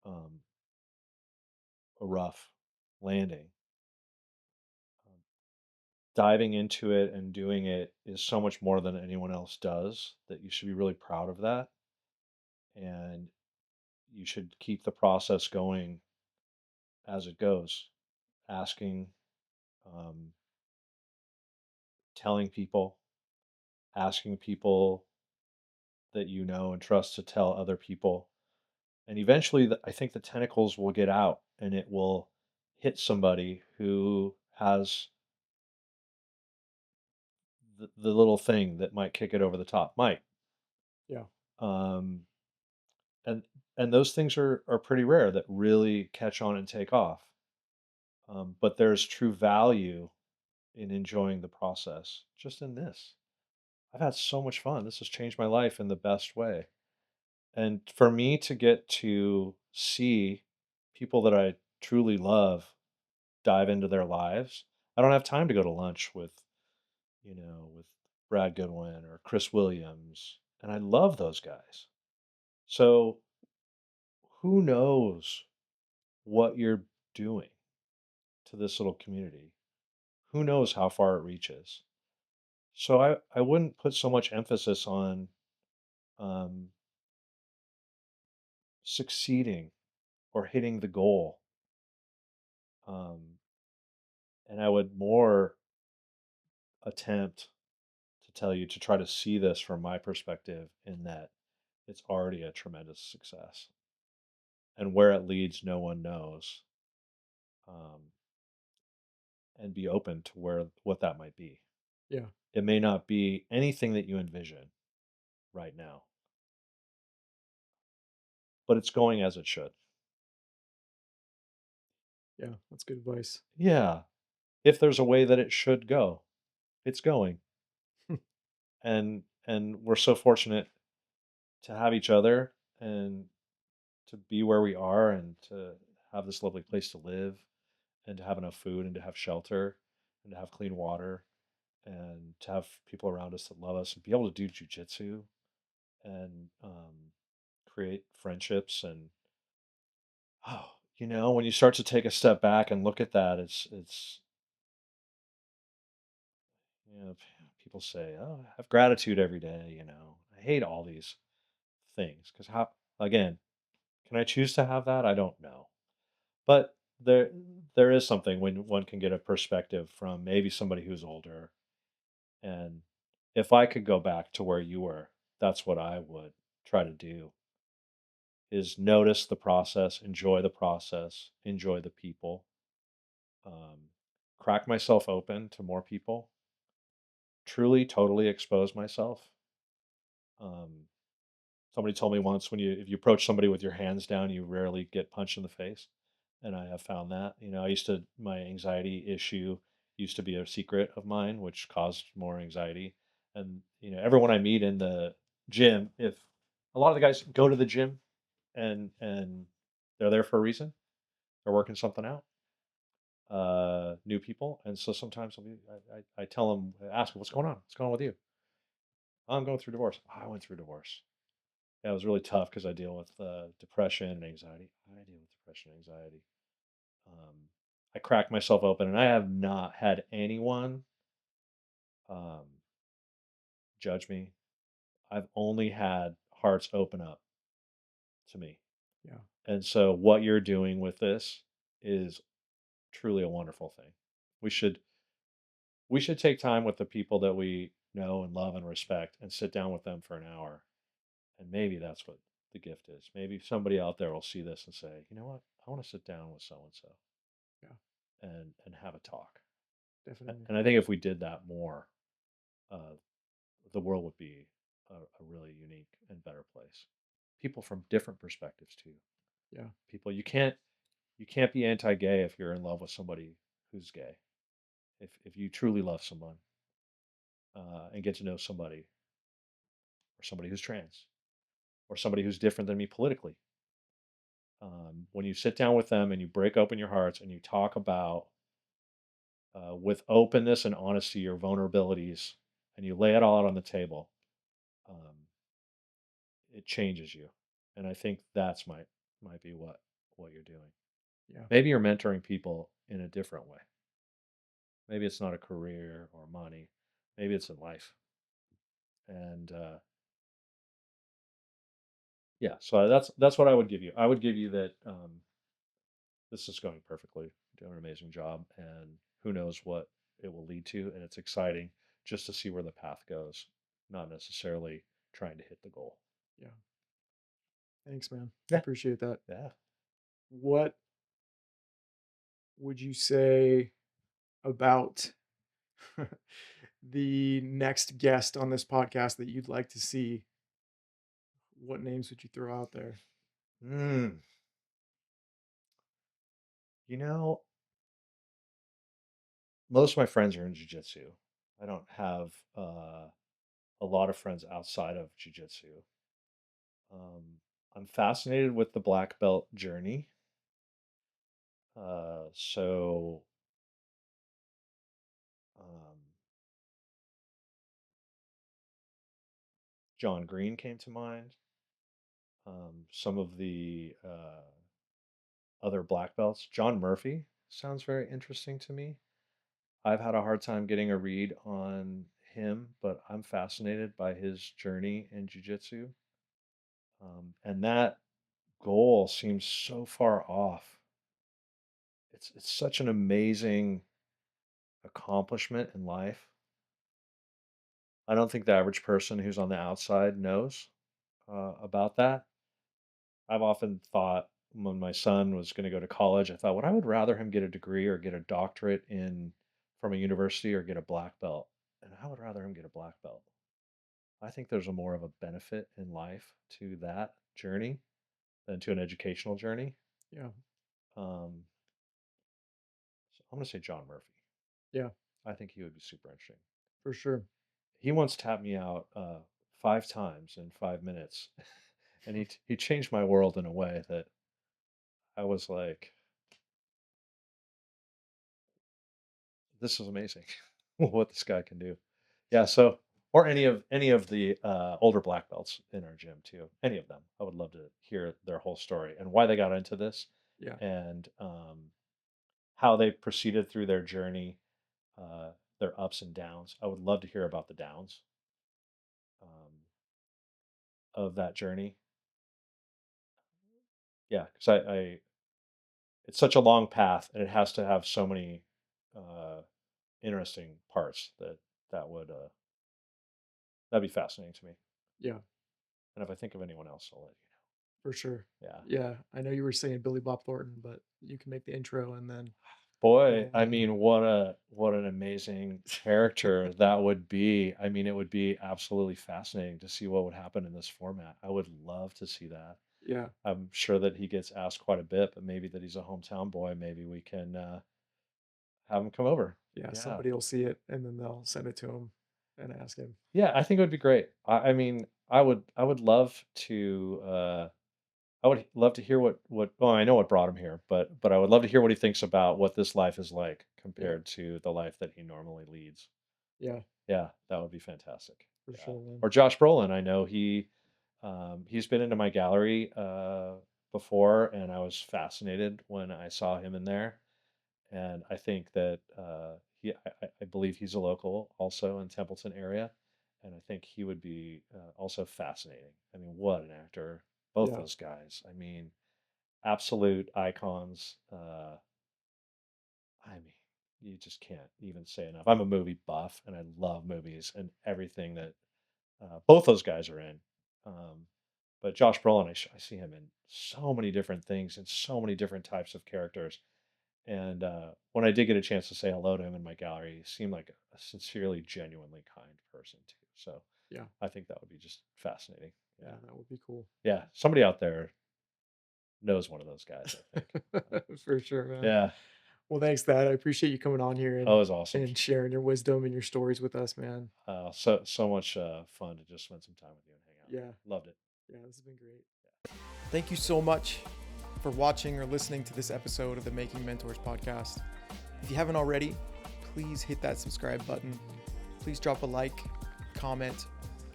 Speaker 2: um, a rough landing. Um, Diving into it and doing it is so much more than anyone else does that you should be really proud of that, and you should keep the process going as it goes, asking, um, telling people, asking people that you know and trust to tell other people. And eventually, I think the tentacles will get out and it will hit somebody who has the little thing that might kick it over the top. Might.
Speaker 1: Yeah,
Speaker 2: Um, and and those things are pretty rare that really catch on and take off. But there's true value in enjoying the process. Just in this, I've had so much fun. This has changed my life in the best way. And for me to get to see people that I truly love dive into their lives, I don't have time to go to lunch with Brad Goodwin or Chris Williams. And I love those guys. So who knows what you're doing to this little community? Who knows how far it reaches? So I wouldn't put so much emphasis on um, succeeding or hitting the goal. Um, and I would more attempt to tell you to try to see this from my perspective in that it's already a tremendous success. And where it leads, no one knows. Um, and be open to what that might be.
Speaker 1: yeah,
Speaker 2: It may not be anything that you envision right now, but it's going as it should.
Speaker 1: yeah. That's good advice.
Speaker 2: Yeah. If there's a way that it should go, it's going. And we're so fortunate to have each other and to be where we are and to have this lovely place to live and to have enough food and to have shelter and to have clean water and to have people around us that love us and be able to do jujitsu and create friendships and when you start to take a step back and look at that, it's people say, "Oh, have gratitude every day." I hate all these things because how again can I choose to have that? I don't know, but there is something when one can get a perspective from maybe somebody who's older. And if I could go back to where you were, that's what I would try to do is notice the process, enjoy the people, um, crack myself open to more people, truly, totally expose myself. Um, Somebody told me once if you approach somebody with your hands down, you rarely get punched in the face. And I have found that. My anxiety issue used to be a secret of mine, which caused more anxiety. And, everyone I meet in the gym, if a lot of the guys go to the gym and they're there for a reason, they're working something out, new people. And so sometimes I tell them, I ask them, what's going on? What's going on with you? I'm going through divorce. I went through divorce. Yeah, it was really tough because I deal with depression and anxiety. I deal with depression and anxiety. Um, I cracked myself open, and I have not had anyone um, judge me. I've only had hearts open up to me.
Speaker 1: Yeah.
Speaker 2: And so, what you're doing with this is truly a wonderful thing. We should we should take time with the people that we know and love and respect, and sit down with them for an hour. And maybe that's what the gift is. Maybe somebody out there will see this and say, you know what, I want to sit down with so and so
Speaker 1: Yeah.
Speaker 2: and have a talk.
Speaker 1: Definitely.
Speaker 2: And I think if we did that more, uh, the world would be a really unique and better place. People from different perspectives too.
Speaker 1: Yeah.
Speaker 2: People you can't be anti-gay if you're in love with somebody who's gay. If you truly love someone and get to know somebody or somebody who's trans or somebody who's different than me politically, when you sit down with them and you break open your hearts and you talk about with openness and honesty your vulnerabilities and you lay it all out on the table, um, it changes you. And I think that's might be what you're doing.
Speaker 1: Yeah.
Speaker 2: Maybe you're mentoring people in a different way. Maybe it's not a career or money. Maybe it's in life. And yeah, so that's what I would give you. I would give you that this is going perfectly. You're doing an amazing job, and who knows what it will lead to. And it's exciting just to see where the path goes, not necessarily trying to hit the goal.
Speaker 1: Yeah. Thanks, man. I
Speaker 2: Yeah,
Speaker 1: appreciate that.
Speaker 2: yeah.
Speaker 1: What would you say about the next guest on this podcast that you'd like to see? What names would you throw out there?
Speaker 2: Mm, you know, most of my friends are in jujitsu. I don't have a lot of friends outside of jujitsu. I'm fascinated with the black belt journey. So um, John Green came to mind. Some of the other black belts. John Murphy sounds very interesting to me. I've had a hard time getting a read on him, but I'm fascinated by his journey in jujitsu. And that goal seems so far off. It's such an amazing accomplishment in life. I don't think the average person who's on the outside knows about that. I've often thought when my son was going to go to college, I thought, I would rather him get a degree or get a doctorate in from a university or get a black belt. And I would rather him get a black belt. I think there's a more of a benefit in life to that journey than to an educational journey.
Speaker 1: Yeah.
Speaker 2: Um, so I'm going to say John Murphy.
Speaker 1: Yeah.
Speaker 2: I think he would be super interesting.
Speaker 1: For sure.
Speaker 2: He once tapped me out 5 times in 5 minutes and he changed my world in a way that I was like, "This is amazing, what this guy can do." Yeah, so or any of the older black belts in our gym too. Any of them, I would love to hear their whole story and why they got into this,
Speaker 1: Yeah,
Speaker 2: and how they proceeded through their journey, uh, their ups and downs. I would love to hear about the downs of that journey. Yeah, because it's such a long path, and it has to have so many uh, interesting parts that would that'd be fascinating to me.
Speaker 1: yeah,
Speaker 2: And if I think of anyone else, I'll let
Speaker 1: for sure.
Speaker 2: you know. Yeah.
Speaker 1: Yeah, I know you were saying Billy Bob Thornton, but you can make the intro and then
Speaker 2: Boy,
Speaker 1: we'll,
Speaker 2: I mean, what an amazing character that would be. I mean, it would be absolutely fascinating to see what would happen in this format. I would love to see that.
Speaker 1: yeah,
Speaker 2: I'm sure that he gets asked quite a bit, but maybe that he's a hometown boy. Maybe we can have him come over.
Speaker 1: yeah,
Speaker 2: Yeah.
Speaker 1: somebody will see it and then they'll send it to him and ask him.
Speaker 2: Yeah, I think it would be great. I mean, I would love to I would love to hear what well, I know what brought him here, but I would love to hear what he thinks about what this life is like
Speaker 1: Yeah,
Speaker 2: compared to the life that he normally leads.
Speaker 1: yeah,
Speaker 2: Yeah, that would be fantastic.
Speaker 1: for
Speaker 2: Yeah.
Speaker 1: sure, man.
Speaker 2: Or Josh Brolin, I know he's been into my gallery before, and I was fascinated when I saw him in there. And I think that I believe he's a local also in Templeton area, and I think he would be also fascinating. I mean, what an actor! Both
Speaker 1: Yeah,
Speaker 2: those guys. I mean, absolute icons. I mean, you just can't even say enough. I'm a movie buff, and I love movies and everything that both those guys are in. Um, but Josh Brolin, I see him in so many different things and so many different types of characters. And when I did get a chance to say hello to him in my gallery, he seemed like a sincerely, genuinely kind person too. So
Speaker 1: yeah,
Speaker 2: I think that would be just fascinating.
Speaker 1: yeah,
Speaker 2: Yeah,
Speaker 1: that would be cool.
Speaker 2: yeah. Somebody out there knows one of those guys. I think.
Speaker 1: For sure, man.
Speaker 2: Yeah.
Speaker 1: Well, thanks, Dad. I appreciate you coming on here
Speaker 2: Oh, it was awesome.
Speaker 1: and sharing your wisdom and your stories with us, man.
Speaker 2: So much fun to just spend some time with you and hang out.
Speaker 1: Yeah,
Speaker 2: Loved it.
Speaker 1: yeah, this has been great. Thank you so much for watching or listening to this episode of the Making Mentors podcast. If you haven't already, please hit that subscribe button. Please drop a like, comment,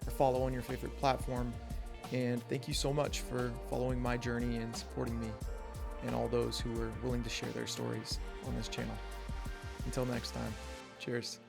Speaker 1: or follow on your favorite platform. And thank you so much for following my journey and supporting me and all those who are willing to share their stories on this channel. Until next time, cheers.